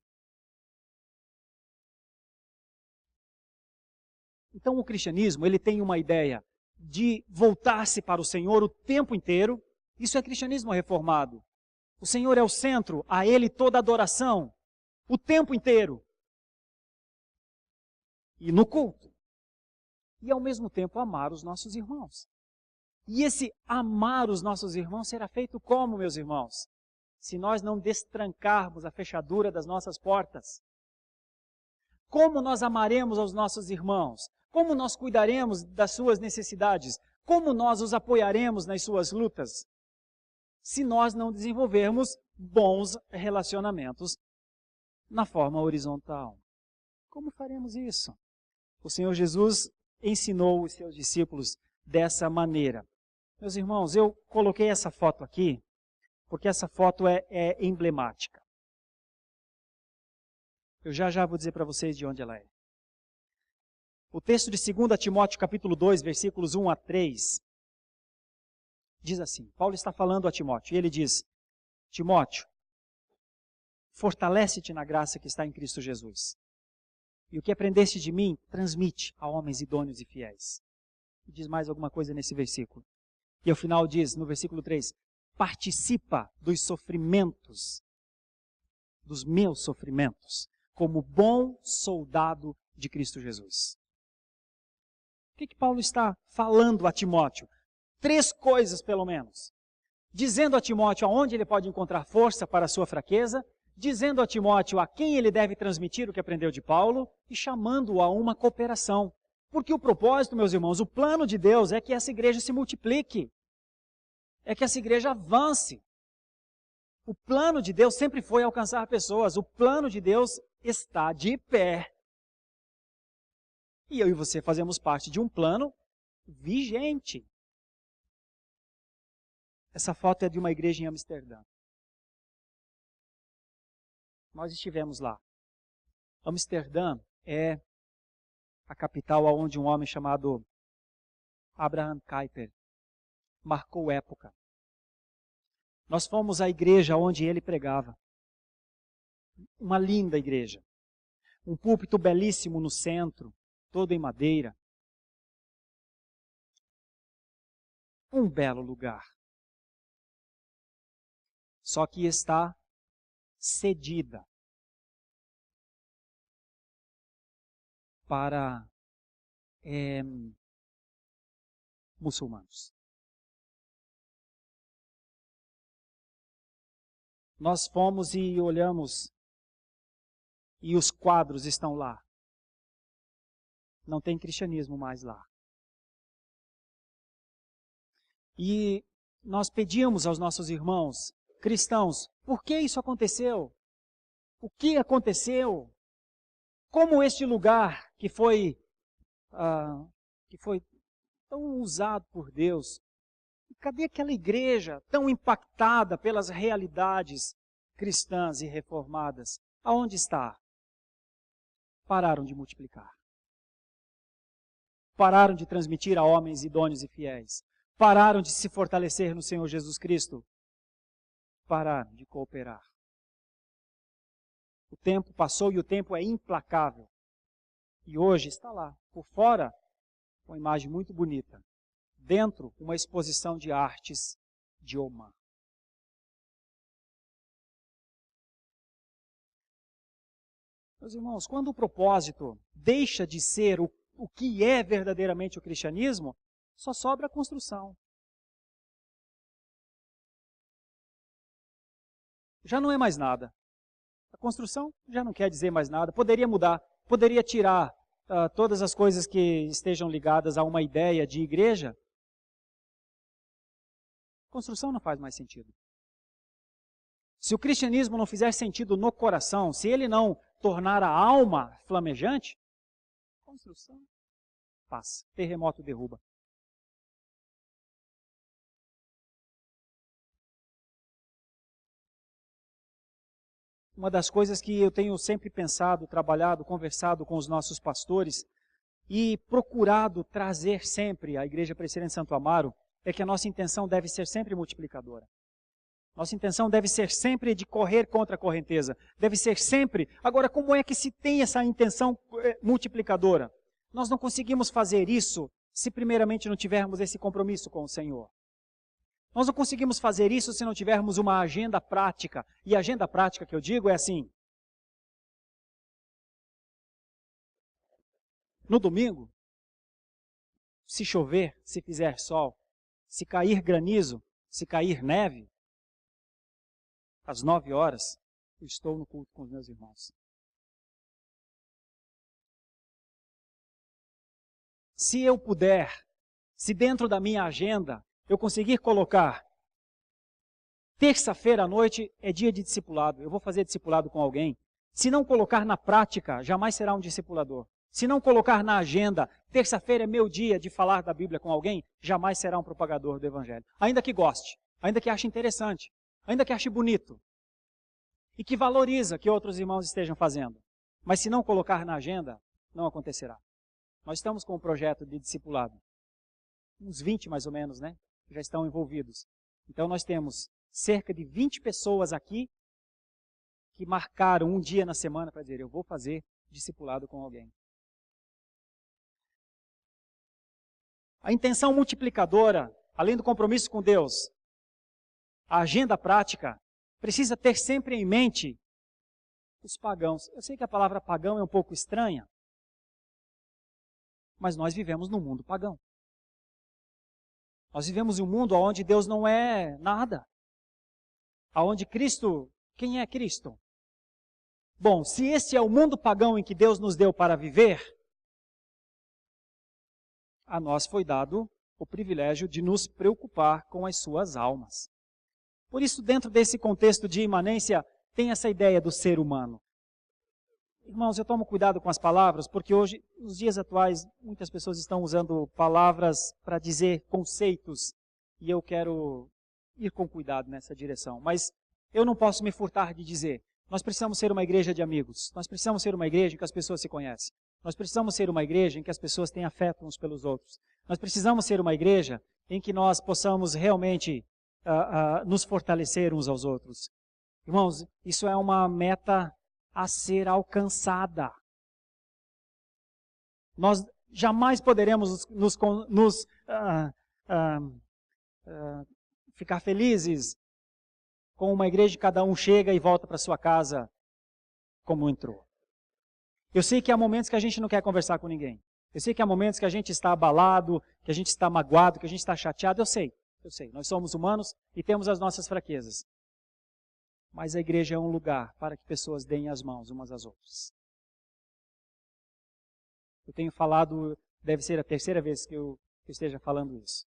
Então o cristianismo, ele tem uma ideia de voltar-se para o Senhor o tempo inteiro. Isso é cristianismo reformado. O Senhor é o centro, a Ele toda adoração, o tempo inteiro. E no culto. E ao mesmo tempo amar os nossos irmãos. E esse amar os nossos irmãos será feito como, meus irmãos? Se nós não destrancarmos a fechadura das nossas portas. Como nós amaremos aos nossos irmãos? Como nós cuidaremos das suas necessidades? Como nós os apoiaremos nas suas lutas? Se nós não desenvolvermos bons relacionamentos na forma horizontal. Como faremos isso? O Senhor Jesus ensinou os seus discípulos dessa maneira. Meus irmãos, eu coloquei essa foto aqui, porque essa foto é emblemática. Eu já vou dizer para vocês de onde ela é. O texto de 2 Timóteo capítulo 2, versículos 1 a 3, diz assim, Paulo está falando a Timóteo, e ele diz, Timóteo, fortalece-te na graça que está em Cristo Jesus. E o que aprendeste de mim, transmite a homens idôneos e fiéis. E diz mais alguma coisa nesse versículo. E ao final diz, no versículo 3, participa dos sofrimentos, dos meus sofrimentos, como bom soldado de Cristo Jesus. O que Paulo está falando a Timóteo? 3 coisas, pelo menos. Dizendo a Timóteo aonde ele pode encontrar força para a sua fraqueza, dizendo a Timóteo a quem ele deve transmitir o que aprendeu de Paulo e chamando-o a uma cooperação. Porque o propósito, meus irmãos, o plano de Deus é que essa igreja se multiplique, é que essa igreja avance. O plano de Deus sempre foi alcançar pessoas, o plano de Deus está de pé. E eu e você fazemos parte de um plano vigente. Essa foto é de uma igreja em Amsterdã. Nós estivemos lá. Amsterdã é a capital onde um homem chamado Abraham Kuyper marcou época. Nós fomos à igreja onde ele pregava. Uma linda igreja. Um púlpito belíssimo no centro, todo em madeira. Um belo lugar. Só que está cedida para muçulmanos. Nós fomos e olhamos e os quadros estão lá. Não tem cristianismo mais lá. E nós pedimos aos nossos irmãos cristãos, por que isso aconteceu? O que aconteceu? Como este lugar que foi tão usado por Deus, cadê aquela igreja tão impactada pelas realidades cristãs e reformadas? Aonde está? Pararam de multiplicar. Pararam de transmitir a homens idôneos e fiéis. Pararam de se fortalecer no Senhor Jesus Cristo. Pararam de cooperar. O tempo passou e o tempo é implacável. E hoje está lá, por fora, uma imagem muito bonita. Dentro, uma exposição de artes de Omã. Meus irmãos, quando o propósito deixa de ser o que é verdadeiramente o cristianismo, só sobra a construção. Já não é mais nada. A construção já não quer dizer mais nada. Poderia mudar, poderia tirar todas as coisas que estejam ligadas a uma ideia de igreja. A construção não faz mais sentido. Se o cristianismo não fizer sentido no coração, se ele não tornar a alma flamejante, a construção passa. Terremoto derruba. Uma das coisas que eu tenho sempre pensado, trabalhado, conversado com os nossos pastores e procurado trazer sempre à Igreja Presbiteriana de Santo Amaro é que a nossa intenção deve ser sempre multiplicadora. Nossa intenção deve ser sempre de correr contra a correnteza. Deve ser sempre... Agora, como é que se tem essa intenção multiplicadora? Nós não conseguimos fazer isso se primeiramente não tivermos esse compromisso com o Senhor. Nós não conseguimos fazer isso se não tivermos uma agenda prática. E a agenda prática que eu digo é assim. No domingo, se chover, se fizer sol, se cair granizo, se cair neve, às 9 horas, eu estou no culto com os meus irmãos. Se eu puder, se dentro da minha agenda, eu conseguir colocar terça-feira à noite é dia de discipulado, eu vou fazer discipulado com alguém. Se não colocar na prática, jamais será um discipulador. Se não colocar na agenda, terça-feira é meu dia de falar da Bíblia com alguém, jamais será um propagador do Evangelho. Ainda que goste, ainda que ache interessante, ainda que ache bonito. E que valoriza que outros irmãos estejam fazendo. Mas se não colocar na agenda, não acontecerá. Nós estamos com um projeto de discipulado. Uns 20 mais ou menos, né? Já estão envolvidos. Então nós temos cerca de 20 pessoas aqui que marcaram um dia na semana para dizer, eu vou fazer discipulado com alguém. A intenção multiplicadora, além do compromisso com Deus, a agenda prática, precisa ter sempre em mente os pagãos. Eu sei que a palavra pagão é um pouco estranha, mas nós vivemos num mundo pagão. Nós vivemos em um mundo onde Deus não é nada. Onde Cristo, quem é Cristo? Bom, se esse é o mundo pagão em que Deus nos deu para viver, a nós foi dado o privilégio de nos preocupar com as suas almas. Por isso, dentro desse contexto de imanência, tem essa ideia do ser humano. Irmãos, eu tomo cuidado com as palavras, porque hoje, nos dias atuais, muitas pessoas estão usando palavras para dizer conceitos, e eu quero ir com cuidado nessa direção. Mas eu não posso me furtar de dizer, nós precisamos ser uma igreja de amigos, nós precisamos ser uma igreja em que as pessoas se conhecem, nós precisamos ser uma igreja em que as pessoas têm afeto uns pelos outros, nós precisamos ser uma igreja em que nós possamos realmente nos fortalecer uns aos outros. Irmãos, isso é uma meta a ser alcançada. Nós jamais poderemos ficar felizes com uma igreja que cada um chega e volta para sua casa como entrou. Eu sei que há momentos que a gente não quer conversar com ninguém. Eu sei que há momentos que a gente está abalado, que a gente está magoado, que a gente está chateado. Eu sei. Nós somos humanos e temos as nossas fraquezas. Mas a igreja é um lugar para que pessoas deem as mãos umas às outras. Eu tenho falado, deve ser a terceira vez que eu esteja falando isso.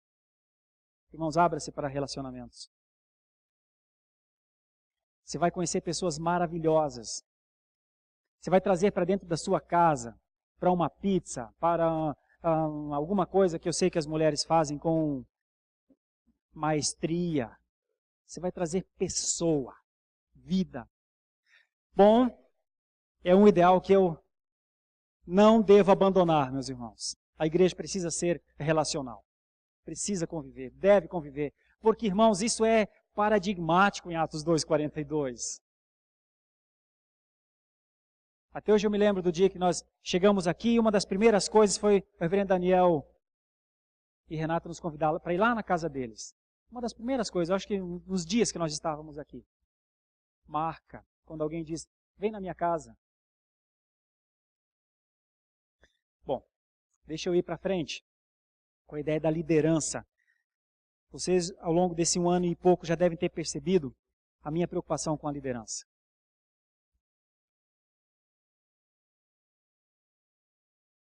Irmãos, abra-se para relacionamentos. Você vai conhecer pessoas maravilhosas. Você vai trazer para dentro da sua casa, para uma pizza, para alguma coisa que eu sei que as mulheres fazem com maestria. Você vai trazer pessoa, vida. Bom, é um ideal que eu não devo abandonar, meus irmãos. A igreja precisa ser relacional. Precisa conviver, deve conviver. Porque, irmãos, isso é paradigmático em Atos 2:42. Até hoje eu me lembro do dia que nós chegamos aqui e uma das primeiras coisas foi o reverendo Daniel e Renato nos convidaram para ir lá na casa deles. Uma das primeiras coisas, eu acho que nos dias que nós estávamos aqui. Marca, quando alguém diz, vem na minha casa. Bom, deixa eu ir para frente com a ideia da liderança. Vocês, ao longo desse 1 ano e pouco, já devem ter percebido a minha preocupação com a liderança.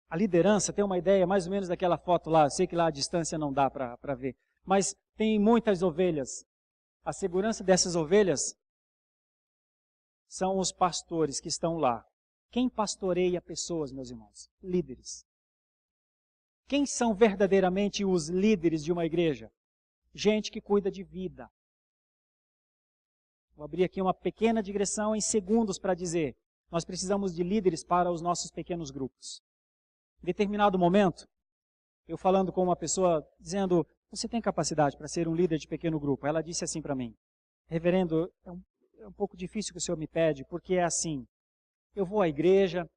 A liderança tem uma ideia mais ou menos daquela foto lá. Eu sei que lá à distância não dá para ver. Mas tem muitas ovelhas. A segurança dessas ovelhas são os pastores que estão lá. Quem pastoreia pessoas, meus irmãos? Líderes. Quem são verdadeiramente os líderes de uma igreja? Gente que cuida de vida. Vou abrir aqui uma pequena digressão em segundos para dizer, nós precisamos de líderes para os nossos pequenos grupos. Em determinado momento, eu falando com uma pessoa, dizendo, você tem capacidade para ser um líder de pequeno grupo? Ela disse assim para mim, reverendo, é um pouco difícil que o senhor me pede, porque é assim, eu vou à igreja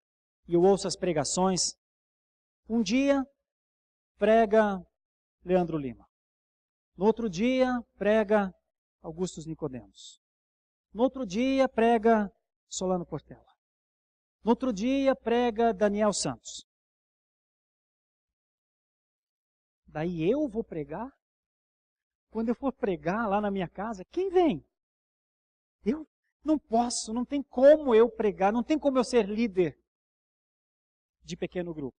e eu ouço as pregações. Um dia, prega Leandro Lima. No outro dia, prega Augustus Nicodemos. No outro dia, prega Solano Portela. No outro dia, prega Daniel Santos. Daí eu vou pregar? Quando eu for pregar lá na minha casa, quem vem? Eu não posso, não tem como eu pregar, não tem como eu ser líder de pequeno grupo.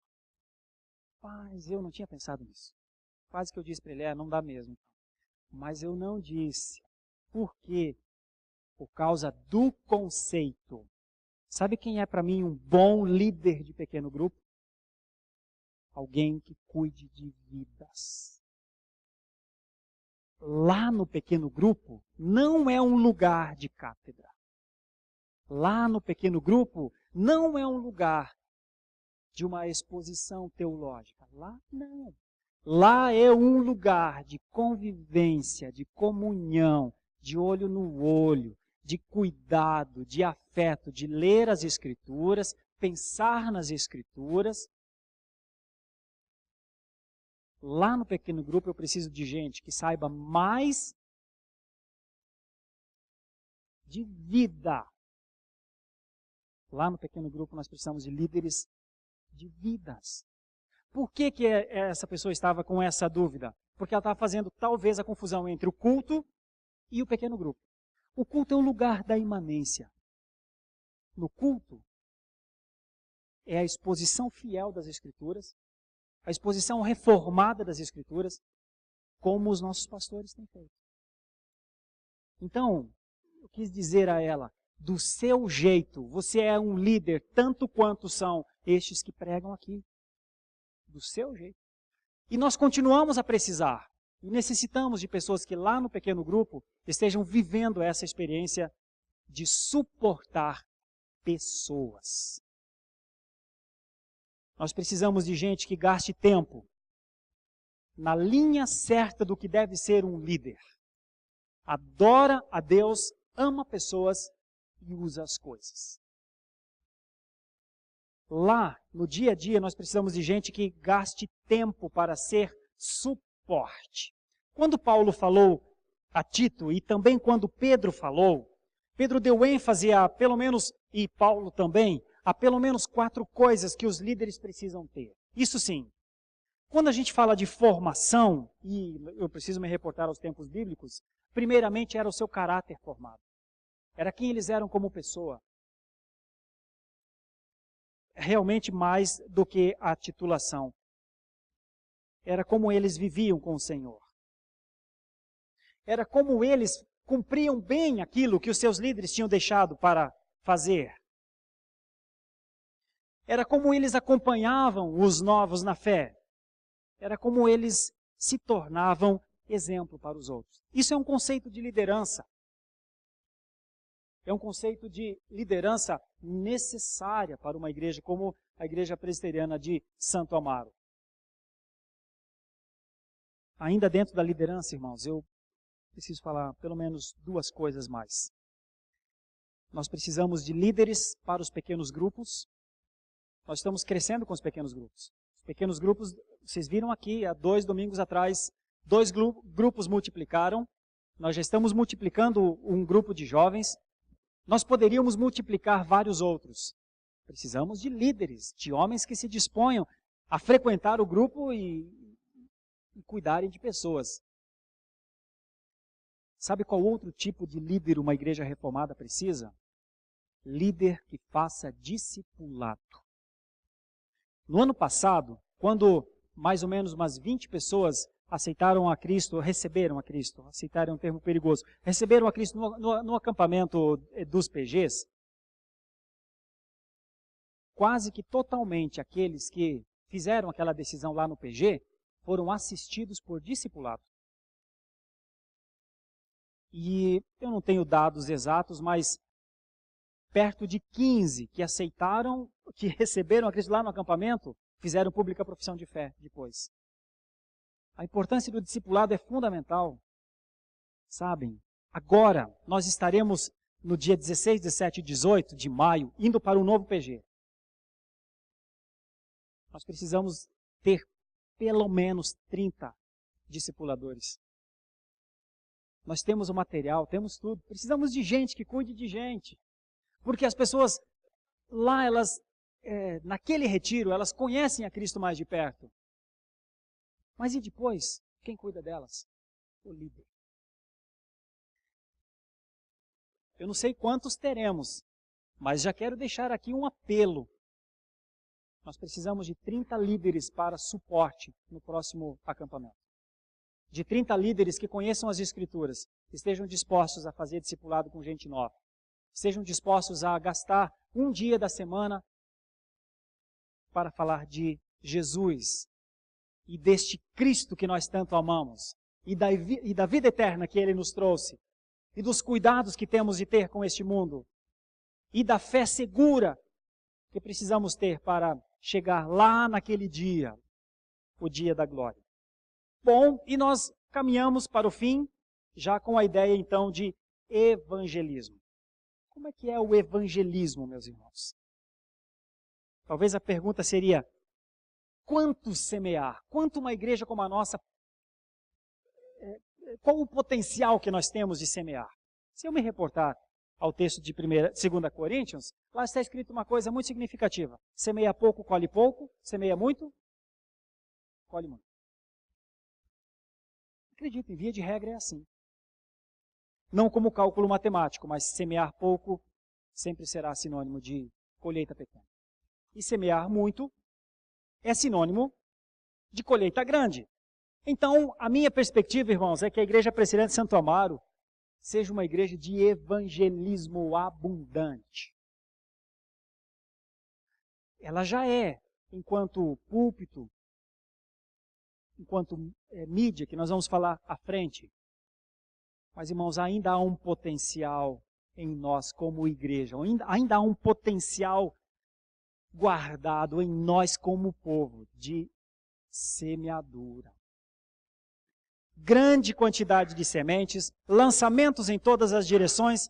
Mas eu não tinha pensado nisso. Quase que eu disse para ele, não dá mesmo. Mas eu não disse. Por quê? Por causa do conceito. Sabe quem é para mim um bom líder de pequeno grupo? Alguém que cuide de vidas. Lá no pequeno grupo, não é um lugar de cátedra. Lá no pequeno grupo, não é um lugar de uma exposição teológica. Lá não. Lá é um lugar de convivência, de comunhão, de olho no olho, de cuidado, de afeto, de ler as Escrituras, pensar nas Escrituras. Lá no pequeno grupo eu preciso de gente que saiba mais de vida. Lá no pequeno grupo nós precisamos de líderes de vidas. Por que essa pessoa estava com essa dúvida? Porque ela estava fazendo talvez a confusão entre o culto e o pequeno grupo. O culto é o lugar da imanência. No culto é a exposição fiel das Escrituras, a exposição reformada das Escrituras, como os nossos pastores têm feito. Então, eu quis dizer a ela, do seu jeito, você é um líder tanto quanto são estes que pregam aqui. Do seu jeito. E nós continuamos a precisar. E necessitamos de pessoas que lá no pequeno grupo estejam vivendo essa experiência de suportar pessoas. Nós precisamos de gente que gaste tempo na linha certa do que deve ser um líder. Adora a Deus, ama pessoas e usa as coisas. Lá, no dia a dia, nós precisamos de gente que gaste tempo para ser suporte. Quando Paulo falou a Tito, e também quando Pedro falou, Pedro deu ênfase a pelo menos, e Paulo também, a pelo menos 4 coisas que os líderes precisam ter. Isso sim, quando a gente fala de formação, e eu preciso me reportar aos tempos bíblicos, primeiramente era o seu caráter formado. Era quem eles eram como pessoa. Realmente mais do que a titulação. Era como eles viviam com o Senhor. Era como eles cumpriam bem aquilo que os seus líderes tinham deixado para fazer. Era como eles acompanhavam os novos na fé. Era como eles se tornavam exemplo para os outros. Isso é um conceito de liderança. É um conceito de liderança necessária para uma igreja como a Igreja Presbiteriana de Santo Amaro. Ainda dentro da liderança, irmãos, eu preciso falar pelo menos 2 coisas mais. Nós precisamos de líderes para os pequenos grupos. Nós estamos crescendo com os pequenos grupos. Os pequenos grupos, vocês viram aqui, há 2 domingos atrás, 2 grupos multiplicaram. Nós já estamos multiplicando um grupo de jovens. Nós poderíamos multiplicar vários outros. Precisamos de líderes, de homens que se disponham a frequentar o grupo e cuidarem de pessoas. Sabe qual outro tipo de líder uma igreja reformada precisa? Líder que faça discipulado. No ano passado, quando mais ou menos umas 20 pessoas aceitaram a Cristo, receberam a Cristo, aceitaram um termo perigoso, receberam a Cristo no acampamento dos PGs, quase que totalmente aqueles que fizeram aquela decisão lá no PG foram assistidos por discipulado. E eu não tenho dados exatos, mas perto de 15 que aceitaram, que receberam a Cristo lá no acampamento, fizeram pública profissão de fé depois. A importância do discipulado é fundamental. Sabem, agora nós estaremos no dia 16, 17 e 18 de maio, indo para o novo PG. Nós precisamos ter pelo menos 30 discipuladores. Nós temos o material, temos tudo. Precisamos de gente que cuide de gente. Porque as pessoas lá, naquele retiro, elas conhecem a Cristo mais de perto. Mas e depois? Quem cuida delas? O líder. Eu não sei quantos teremos, mas já quero deixar aqui um apelo. Nós precisamos de 30 líderes para suporte no próximo acampamento. De 30 líderes que conheçam as Escrituras, estejam dispostos a fazer discipulado com gente nova. Estejam dispostos a gastar um dia da semana para falar de Jesus e deste Cristo que nós tanto amamos e da vida eterna que Ele nos trouxe e dos cuidados que temos de ter com este mundo e da fé segura que precisamos ter para chegar lá naquele dia, o dia da glória. Bom, e nós caminhamos para o fim, já com a ideia então de evangelismo. Como é que é o evangelismo, meus irmãos? Talvez a pergunta seria, quanto semear? Quanto uma igreja como a nossa, qual o potencial que nós temos de semear? Se eu me reportar ao texto de 2 Coríntios, lá está escrito uma coisa muito significativa. Semeia pouco, colhe pouco. Semeia muito, colhe muito. Acredito, em via de regra é assim. Não como cálculo matemático, mas semear pouco sempre será sinônimo de colheita pequena. E semear muito é sinônimo de colheita grande. Então, a minha perspectiva, irmãos, é que a Igreja Presbiteriana de Santo Amaro seja uma igreja de evangelismo abundante. Ela já é, enquanto púlpito, enquanto mídia, que nós vamos falar à frente. Mas, irmãos, ainda há um potencial em nós como igreja, ainda há um potencial guardado em nós como povo de semeadura. Grande quantidade de sementes, lançamentos em todas as direções,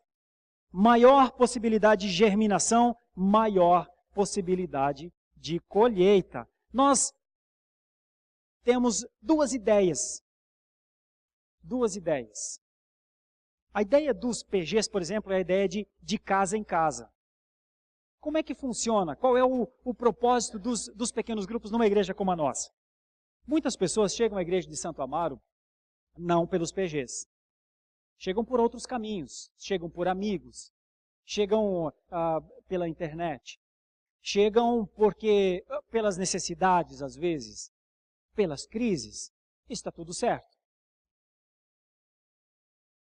maior possibilidade de germinação, maior possibilidade de colheita. Nós temos duas ideias. A ideia dos PGs, por exemplo, é a ideia de casa em casa. Como é que funciona? Qual é o propósito dos pequenos grupos numa igreja como a nossa? Muitas pessoas chegam à igreja de Santo Amaro não pelos PGs. Chegam por outros caminhos, chegam por amigos, chegam pela internet, chegam pelas necessidades, às vezes, pelas crises. Está tudo certo.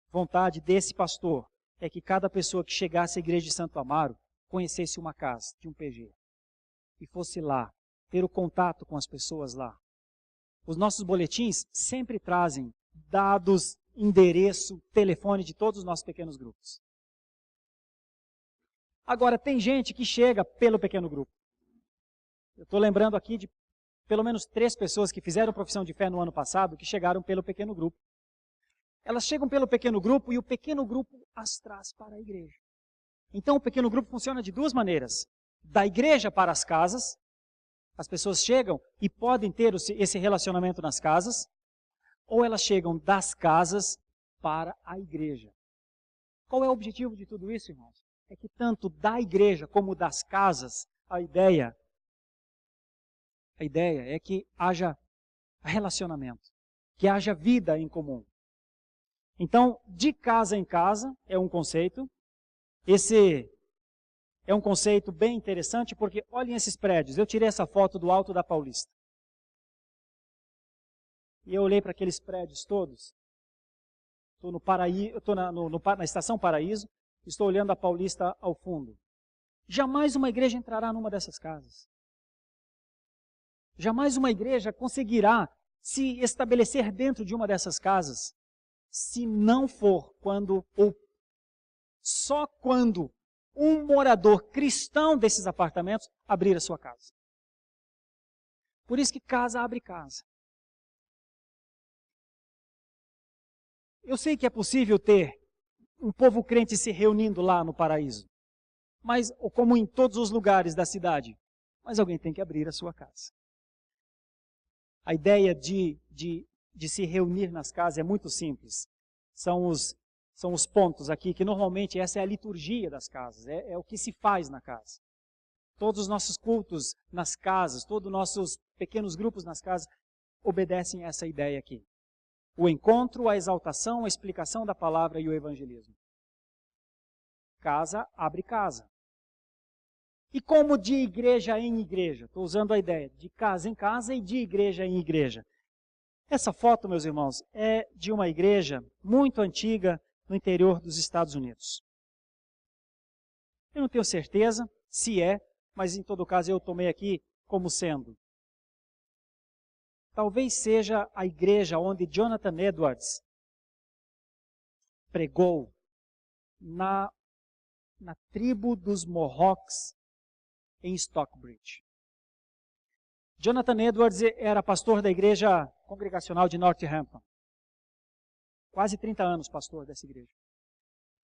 Vontade desse pastor é que cada pessoa que chegasse à igreja de Santo Amaro conhecesse uma casa de um PG e fosse lá, ter o contato com as pessoas lá. Os nossos boletins sempre trazem dados, endereço, telefone de todos os nossos pequenos grupos. Agora, tem gente que chega pelo pequeno grupo. Eu estou lembrando aqui de pelo menos 3 pessoas que fizeram profissão de fé no ano passado, que chegaram pelo pequeno grupo. Elas chegam pelo pequeno grupo e o pequeno grupo as traz para a igreja. Então, o pequeno grupo funciona de 2 maneiras. Da igreja para as casas, as pessoas chegam e podem ter esse relacionamento nas casas, ou elas chegam das casas para a igreja. Qual é o objetivo de tudo isso, irmãos? É que tanto da igreja como das casas, a ideia é que haja relacionamento, que haja vida em comum. Então, de casa em casa é um conceito. Esse é um conceito bem interessante porque olhem esses prédios. Eu tirei essa foto do alto da Paulista. E eu olhei para aqueles prédios todos. Estou na Estação Paraíso, estou olhando a Paulista ao fundo. Jamais uma igreja entrará numa dessas casas. Jamais uma igreja conseguirá se estabelecer dentro de uma dessas casas, se não for só quando um morador cristão desses apartamentos abrir a sua casa. Por isso que casa abre casa. Eu sei que é possível ter um povo crente se reunindo lá no paraíso, mas ou como em todos os lugares da cidade, mas alguém tem que abrir a sua casa. A ideia de se reunir nas casas é muito simples. São os pontos aqui, que normalmente essa é a liturgia das casas, é o que se faz na casa. Todos os nossos cultos nas casas, todos os nossos pequenos grupos nas casas, obedecem a essa ideia aqui. O encontro, a exaltação, a explicação da palavra e o evangelismo. Casa abre casa. E como de igreja em igreja? Estou usando a ideia de casa em casa e de igreja em igreja. Essa foto, meus irmãos, é de uma igreja muito antiga no interior dos Estados Unidos. Eu não tenho certeza se é, mas em todo caso eu tomei aqui como sendo. Talvez seja a igreja onde Jonathan Edwards pregou na tribo dos Mohawks em Stockbridge. Jonathan Edwards era pastor da igreja congregacional de Northampton. Quase 30 anos pastor dessa igreja.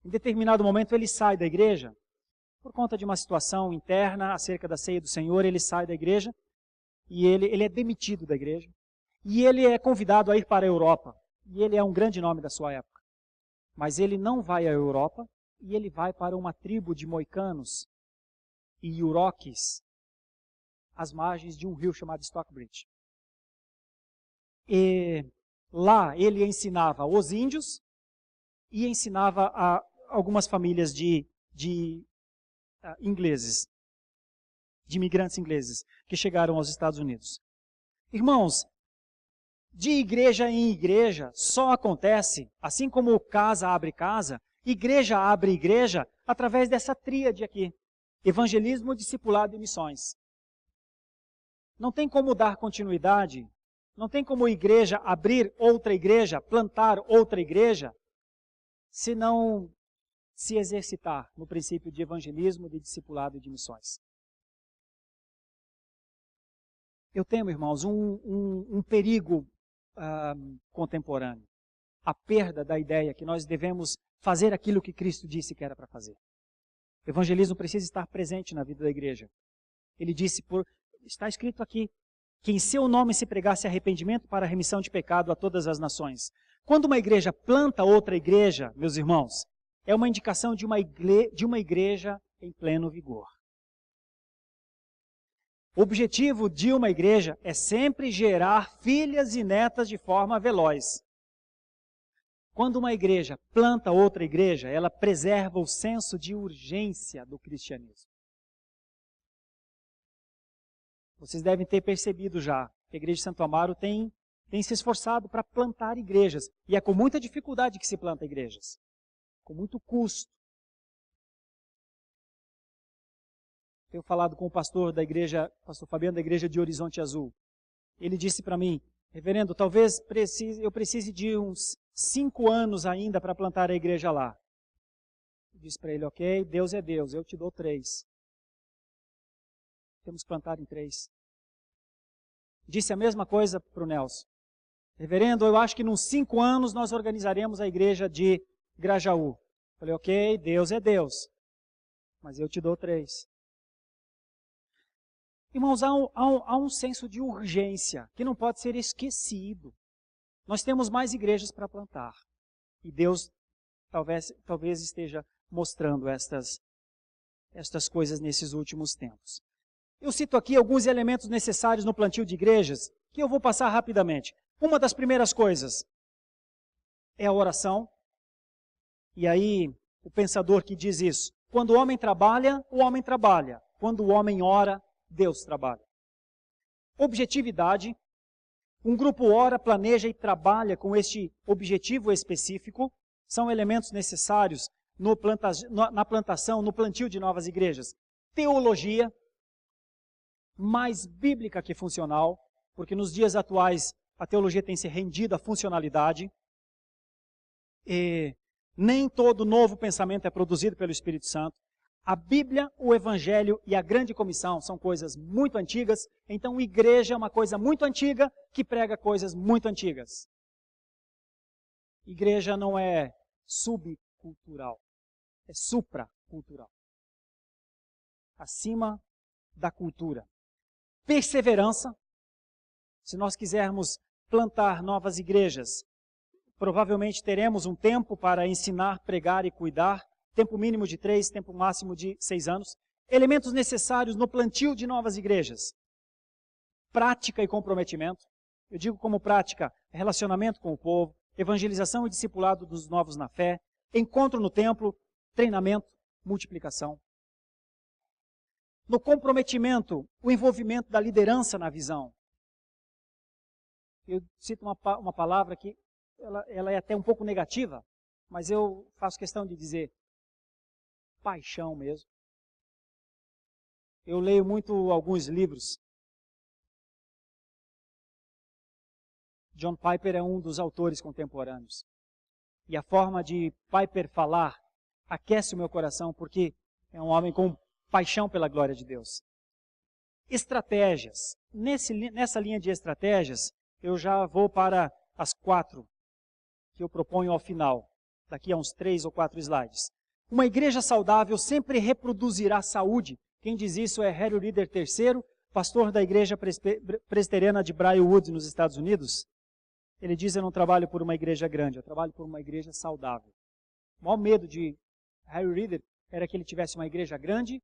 Em determinado momento ele sai da igreja, por conta de uma situação interna acerca da ceia do Senhor, ele sai da igreja e ele é demitido da igreja. E ele é convidado a ir para a Europa. E ele é um grande nome da sua época. Mas ele não vai à Europa e ele vai para uma tribo de moicanos e iuroques às margens de um rio chamado Stockbridge. E lá ele ensinava os índios e ensinava a algumas famílias de ingleses, de imigrantes ingleses que chegaram aos Estados Unidos. Irmãos, de igreja em igreja só acontece, assim como casa abre casa, igreja abre igreja, através dessa tríade aqui. Evangelismo, discipulado e missões. Não tem como dar continuidade, não tem como igreja abrir outra igreja, plantar outra igreja, se não se exercitar no princípio de evangelismo, de discipulado e de missões. Eu temo, irmãos, um perigo contemporâneo. A perda da ideia que nós devemos fazer aquilo que Cristo disse que era para fazer. O evangelismo precisa estar presente na vida da igreja. Ele disse, está escrito aqui, que em seu nome se pregasse arrependimento para a remissão de pecado a todas as nações. Quando uma igreja planta outra igreja, meus irmãos, é uma indicação de uma igreja em pleno vigor. O objetivo de uma igreja é sempre gerar filhas e netas de forma veloz. Quando uma igreja planta outra igreja, ela preserva o senso de urgência do cristianismo. Vocês devem ter percebido já que a igreja de Santo Amaro tem se esforçado para plantar igrejas. E é com muita dificuldade que se planta igrejas. Com muito custo. Tenho falado com o pastor da igreja, pastor Fabiano da igreja de Horizonte Azul. Ele disse para mim, reverendo, talvez eu precise de uns 5 anos ainda para plantar a igreja lá. Eu disse para ele, ok, Deus é Deus, eu te dou 3. Temos que plantar em 3. Disse a mesma coisa para o Nelson. Reverendo, eu acho que nos 5 anos nós organizaremos a igreja de Grajaú. Falei, ok, Deus é Deus, mas eu te dou 3. Irmãos, há um senso de urgência que não pode ser esquecido. Nós temos mais igrejas para plantar. E Deus talvez esteja mostrando estas coisas nesses últimos tempos. Eu cito aqui alguns elementos necessários no plantio de igrejas, que eu vou passar rapidamente. Uma das primeiras coisas é a oração. E aí, o pensador que diz isso, quando o homem trabalha, o homem trabalha. Quando o homem ora, Deus trabalha. Objetividade. Um grupo ora, planeja e trabalha com este objetivo específico. São elementos necessários na plantação, no plantio de novas igrejas. Teologia, mais bíblica que funcional, porque nos dias atuais a teologia tem se rendido à funcionalidade. E nem todo novo pensamento é produzido pelo Espírito Santo. A Bíblia, o Evangelho e a Grande Comissão são coisas muito antigas, então igreja é uma coisa muito antiga que prega coisas muito antigas. Igreja não é subcultural, é supracultural. Acima da cultura. Perseverança. Se nós quisermos plantar novas igrejas, provavelmente teremos um tempo para ensinar, pregar e cuidar. Tempo mínimo de 3, tempo máximo de 6 anos. Elementos necessários no plantio de novas igrejas. Prática e comprometimento. Eu digo como prática, relacionamento com o povo, evangelização e discipulado dos novos na fé, encontro no templo, treinamento, multiplicação. No comprometimento, o envolvimento da liderança na visão. Eu cito uma palavra que ela é até um pouco negativa, mas eu faço questão de dizer paixão mesmo. Eu leio muito alguns livros. John Piper é um dos autores contemporâneos. E a forma de Piper falar aquece o meu coração, porque é um homem com paixão pela glória de Deus. Estratégias. Nessa linha de estratégias, eu já vou para as 4 que eu proponho ao final, daqui a uns 3 ou 4 slides. Uma igreja saudável sempre reproduzirá saúde. Quem diz isso é Harry Reeder III, pastor da igreja presbiteriana de Briarwood, nos Estados Unidos. Ele diz, eu não trabalho por uma igreja grande, eu trabalho por uma igreja saudável. O maior medo de Harry Reeder era que ele tivesse uma igreja grande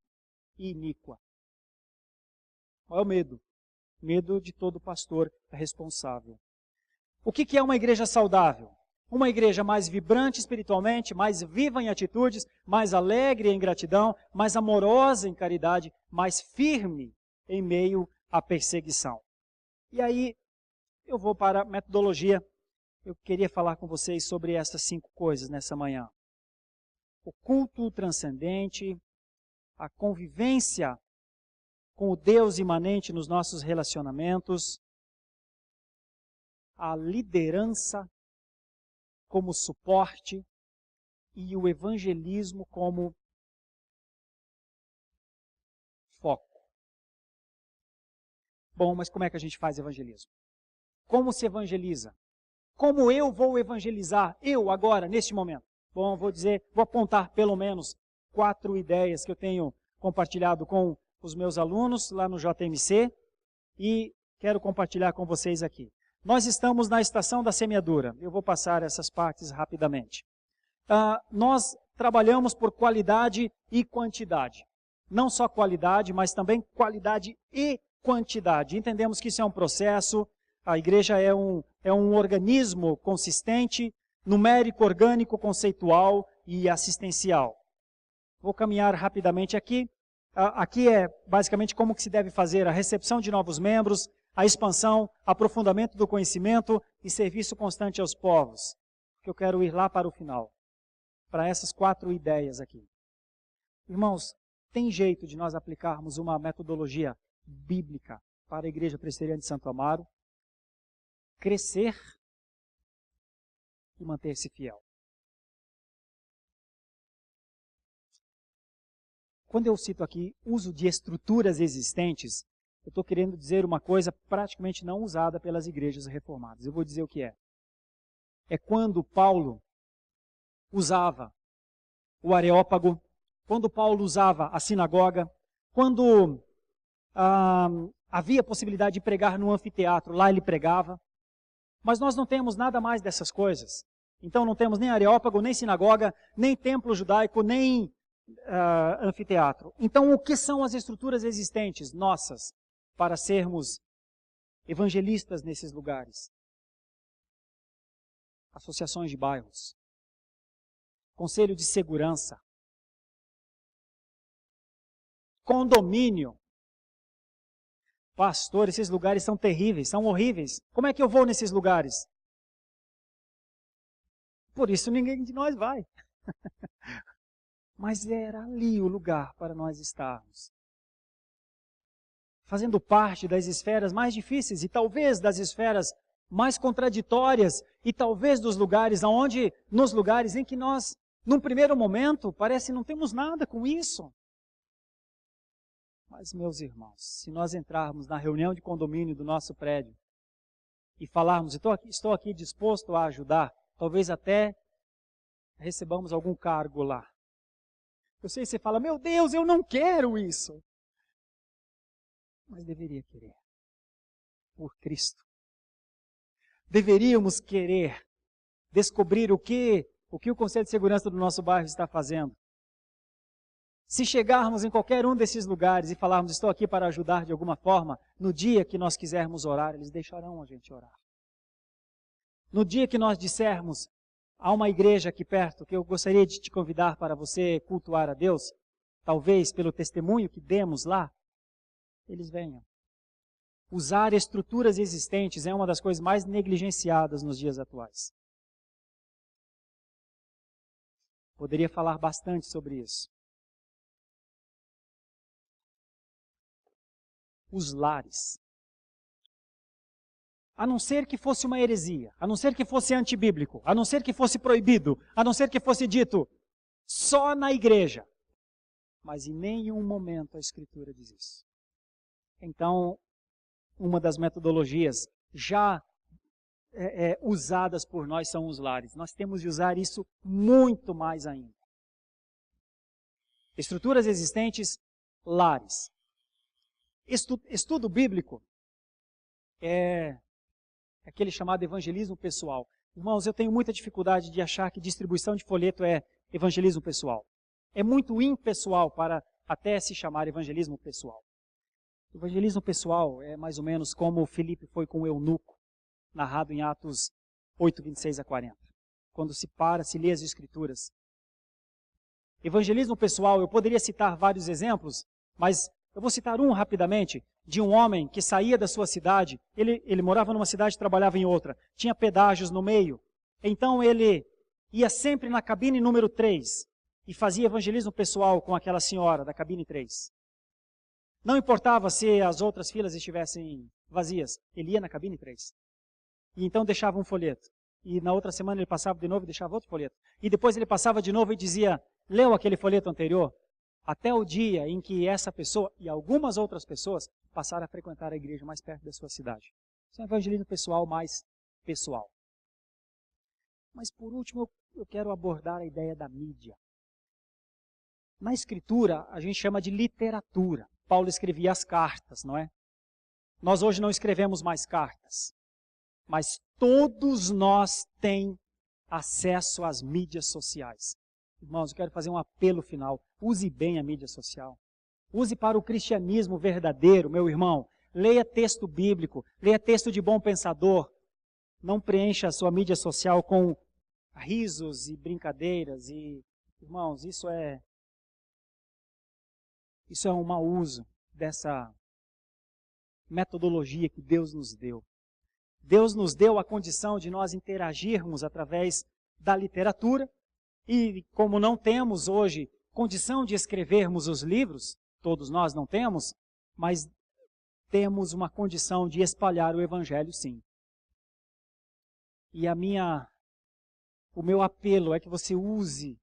e iníqua. O maior medo. Medo de todo pastor responsável. O que é uma igreja saudável? Uma igreja mais vibrante espiritualmente, mais viva em atitudes, mais alegre em gratidão, mais amorosa em caridade, mais firme em meio à perseguição. E aí, eu vou para a metodologia. Eu queria falar com vocês sobre essas 5 coisas nessa manhã. O culto transcendente, a convivência com o Deus imanente nos nossos relacionamentos, a liderança como suporte e o evangelismo como foco. Bom, mas como é que a gente faz evangelismo? Como se evangeliza? Como eu vou evangelizar, eu agora, neste momento? Bom, vou apontar pelo menos 4 ideias que eu tenho compartilhado com os meus alunos lá no JMC e quero compartilhar com vocês aqui. Nós estamos na estação da semeadura. Eu vou passar essas partes rapidamente. Nós trabalhamos por qualidade e quantidade. Não só qualidade, mas também qualidade e quantidade. Entendemos que isso é um processo. A igreja é um organismo consistente, numérico, orgânico, conceitual e assistencial. Vou caminhar rapidamente aqui. Aqui é basicamente como que se deve fazer a recepção de novos membros, a expansão, aprofundamento do conhecimento e serviço constante aos povos. Que eu quero ir lá para o final, para essas 4 ideias aqui. Irmãos, tem jeito de nós aplicarmos uma metodologia bíblica para a Igreja Presbiteriana de Santo Amaro, crescer e manter-se fiel. Quando eu cito aqui uso de estruturas existentes, eu estou querendo dizer uma coisa praticamente não usada pelas igrejas reformadas. Eu vou dizer o que é. É quando Paulo usava o Areópago, quando Paulo usava a sinagoga, quando havia possibilidade de pregar no anfiteatro, lá ele pregava. Mas nós não temos nada mais dessas coisas. Então não temos nem Areópago, nem sinagoga, nem templo judaico, nem anfiteatro. Então o que são as estruturas existentes nossas para sermos evangelistas nesses lugares? Associações de bairros, conselho de segurança, condomínio. Pastor, esses lugares são terríveis, são horríveis. Como é que eu vou nesses lugares? Por isso ninguém de nós vai. Mas era ali o lugar para nós estarmos. Fazendo parte das esferas mais difíceis e talvez das esferas mais contraditórias e talvez dos lugares nos lugares em que nós, num primeiro momento, parece não temos nada com isso. Mas, meus irmãos, se nós entrarmos na reunião de condomínio do nosso prédio e falarmos, estou aqui disposto a ajudar, talvez até recebamos algum cargo lá. Eu sei que você fala, meu Deus, eu não quero isso. Mas deveria querer. Por Cristo. Deveríamos querer descobrir o que o Conselho de Segurança do nosso bairro está fazendo. Se chegarmos em qualquer um desses lugares e falarmos, estou aqui para ajudar de alguma forma, no dia que nós quisermos orar, eles deixarão a gente orar. No dia que nós dissermos, há uma igreja aqui perto que eu gostaria de te convidar para você cultuar a Deus, talvez pelo testemunho que demos lá, eles venham. Usar estruturas existentes é uma das coisas mais negligenciadas nos dias atuais. Poderia falar bastante sobre isso. Os lares. A não ser que fosse uma heresia, a não ser que fosse antibíblico, a não ser que fosse proibido, a não ser que fosse dito só na igreja. Mas em nenhum momento a Escritura diz isso. Então, uma das metodologias já usadas por nós são os lares. Nós temos de usar isso muito mais ainda. Estruturas existentes, lares. Estudo bíblico é aquele chamado evangelismo pessoal. Irmãos, eu tenho muita dificuldade de achar que distribuição de folheto é evangelismo pessoal. É muito impessoal para até se chamar evangelismo pessoal. Evangelismo pessoal é mais ou menos como Filipe foi com o eunuco, narrado em Atos 8, 26 a 40. Quando se lê as Escrituras. Evangelismo pessoal, eu poderia citar vários exemplos, mas eu vou citar um rapidamente, de um homem que saía da sua cidade, ele morava numa cidade e trabalhava em outra, tinha pedágios no meio, então ele ia sempre na cabine número 3 e fazia evangelismo pessoal com aquela senhora da cabine 3. Não importava se as outras filas estivessem vazias, ele ia na cabine 3. E então deixava um folheto. E na outra semana ele passava de novo e deixava outro folheto. E depois ele passava de novo e dizia, leu aquele folheto anterior? Até o dia em que essa pessoa e algumas outras pessoas passaram a frequentar a igreja mais perto da sua cidade. Isso é um evangelismo pessoal mais pessoal. Mas por último, eu quero abordar a ideia da mídia. Na Escritura, a gente chama de literatura. Paulo escrevia as cartas, não é? Nós hoje não escrevemos mais cartas. Mas todos nós temos acesso às mídias sociais. Irmãos, eu quero fazer um apelo final. Use bem a mídia social. Use para o cristianismo verdadeiro, meu irmão. Leia texto bíblico, leia texto de bom pensador. Não preencha a sua mídia social com risos e brincadeiras. Irmãos, isso é um mau uso dessa metodologia que Deus nos deu. Deus nos deu a condição de nós interagirmos através da literatura, e como não temos hoje condição de escrevermos os livros, todos nós não temos, mas temos uma condição de espalhar o Evangelho, sim. E o meu apelo é que você use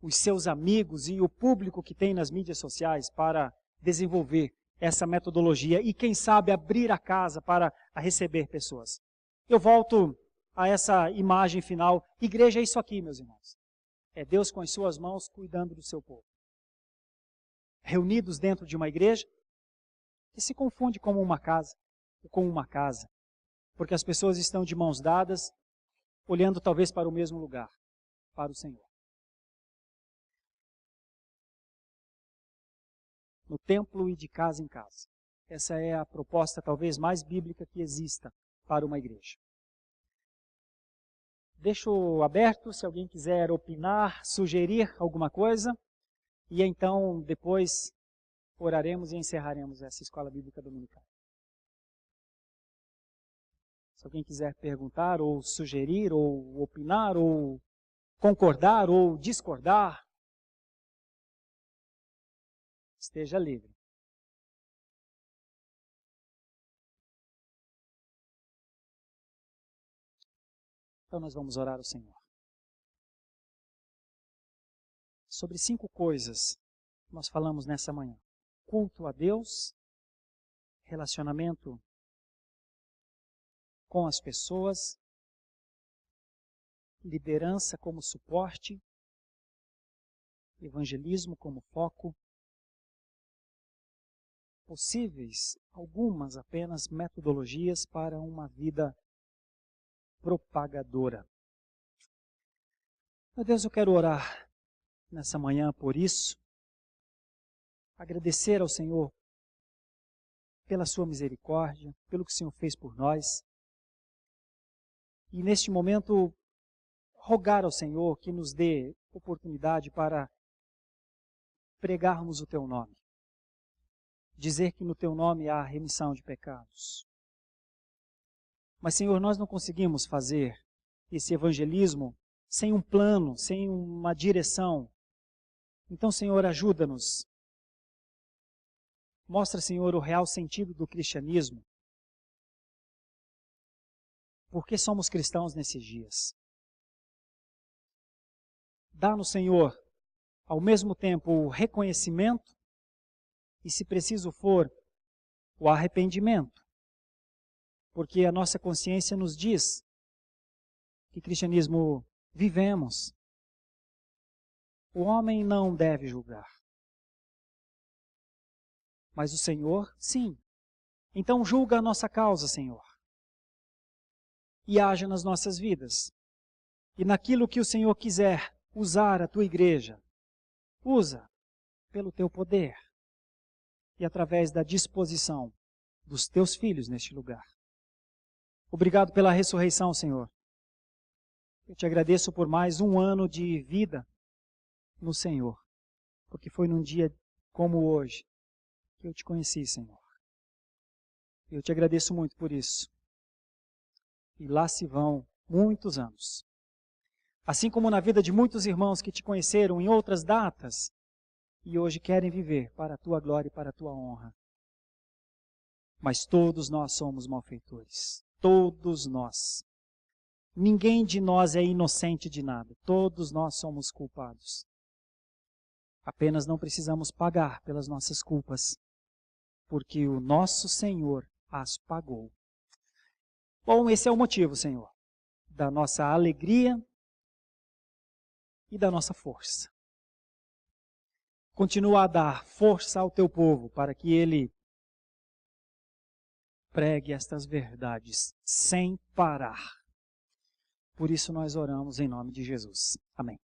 os seus amigos e o público que tem nas mídias sociais para desenvolver essa metodologia e, quem sabe, abrir a casa para receber pessoas. Eu volto a essa imagem final. Igreja é isso aqui, meus irmãos. É Deus com as suas mãos cuidando do seu povo. Reunidos dentro de uma igreja, que se confunde como uma casa, porque as pessoas estão de mãos dadas, olhando talvez para o mesmo lugar, para o Senhor. No templo e de casa em casa. Essa é a proposta talvez mais bíblica que exista para uma igreja. Deixo aberto se alguém quiser opinar, sugerir alguma coisa, e então depois oraremos e encerraremos essa escola bíblica dominical. Se alguém quiser perguntar, ou sugerir, ou opinar, ou concordar, ou discordar, esteja livre. Então nós vamos orar ao Senhor. Sobre 5 coisas nós falamos nessa manhã. Culto a Deus, relacionamento com as pessoas, liderança como suporte, evangelismo como foco, possíveis algumas apenas metodologias para uma vida propagadora. Meu Deus, eu quero orar nessa manhã por isso, agradecer ao Senhor pela sua misericórdia, pelo que o Senhor fez por nós, e neste momento rogar ao Senhor que nos dê oportunidade para pregarmos o Teu nome, dizer que no Teu nome há remissão de pecados. Mas, Senhor, nós não conseguimos fazer esse evangelismo sem um plano, sem uma direção. Então, Senhor, ajuda-nos. Mostra, Senhor, o real sentido do cristianismo. Por que somos cristãos nesses dias? Dá-nos, Senhor, ao mesmo tempo o reconhecimento e, se preciso for, o arrependimento. Porque a nossa consciência nos diz que cristianismo vivemos. O homem não deve julgar. Mas o Senhor, sim. Então julga a nossa causa, Senhor. E haja nas nossas vidas. E naquilo que o Senhor quiser usar a tua igreja, usa pelo teu poder e através da disposição dos teus filhos neste lugar. Obrigado pela ressurreição, Senhor. Eu te agradeço por mais um ano de vida no Senhor, porque foi num dia como hoje que eu te conheci, Senhor. Eu te agradeço muito por isso. E lá se vão muitos anos. Assim como na vida de muitos irmãos que te conheceram em outras datas e hoje querem viver para a tua glória e para a tua honra. Mas todos nós somos malfeitores. Todos nós. Ninguém de nós é inocente de nada. Todos nós somos culpados. Apenas não precisamos pagar pelas nossas culpas, porque o nosso Senhor as pagou. Bom, esse é o motivo, Senhor, da nossa alegria e da nossa força. Continua a dar força ao teu povo para que ele pregue estas verdades sem parar. Por isso nós oramos em nome de Jesus. Amém.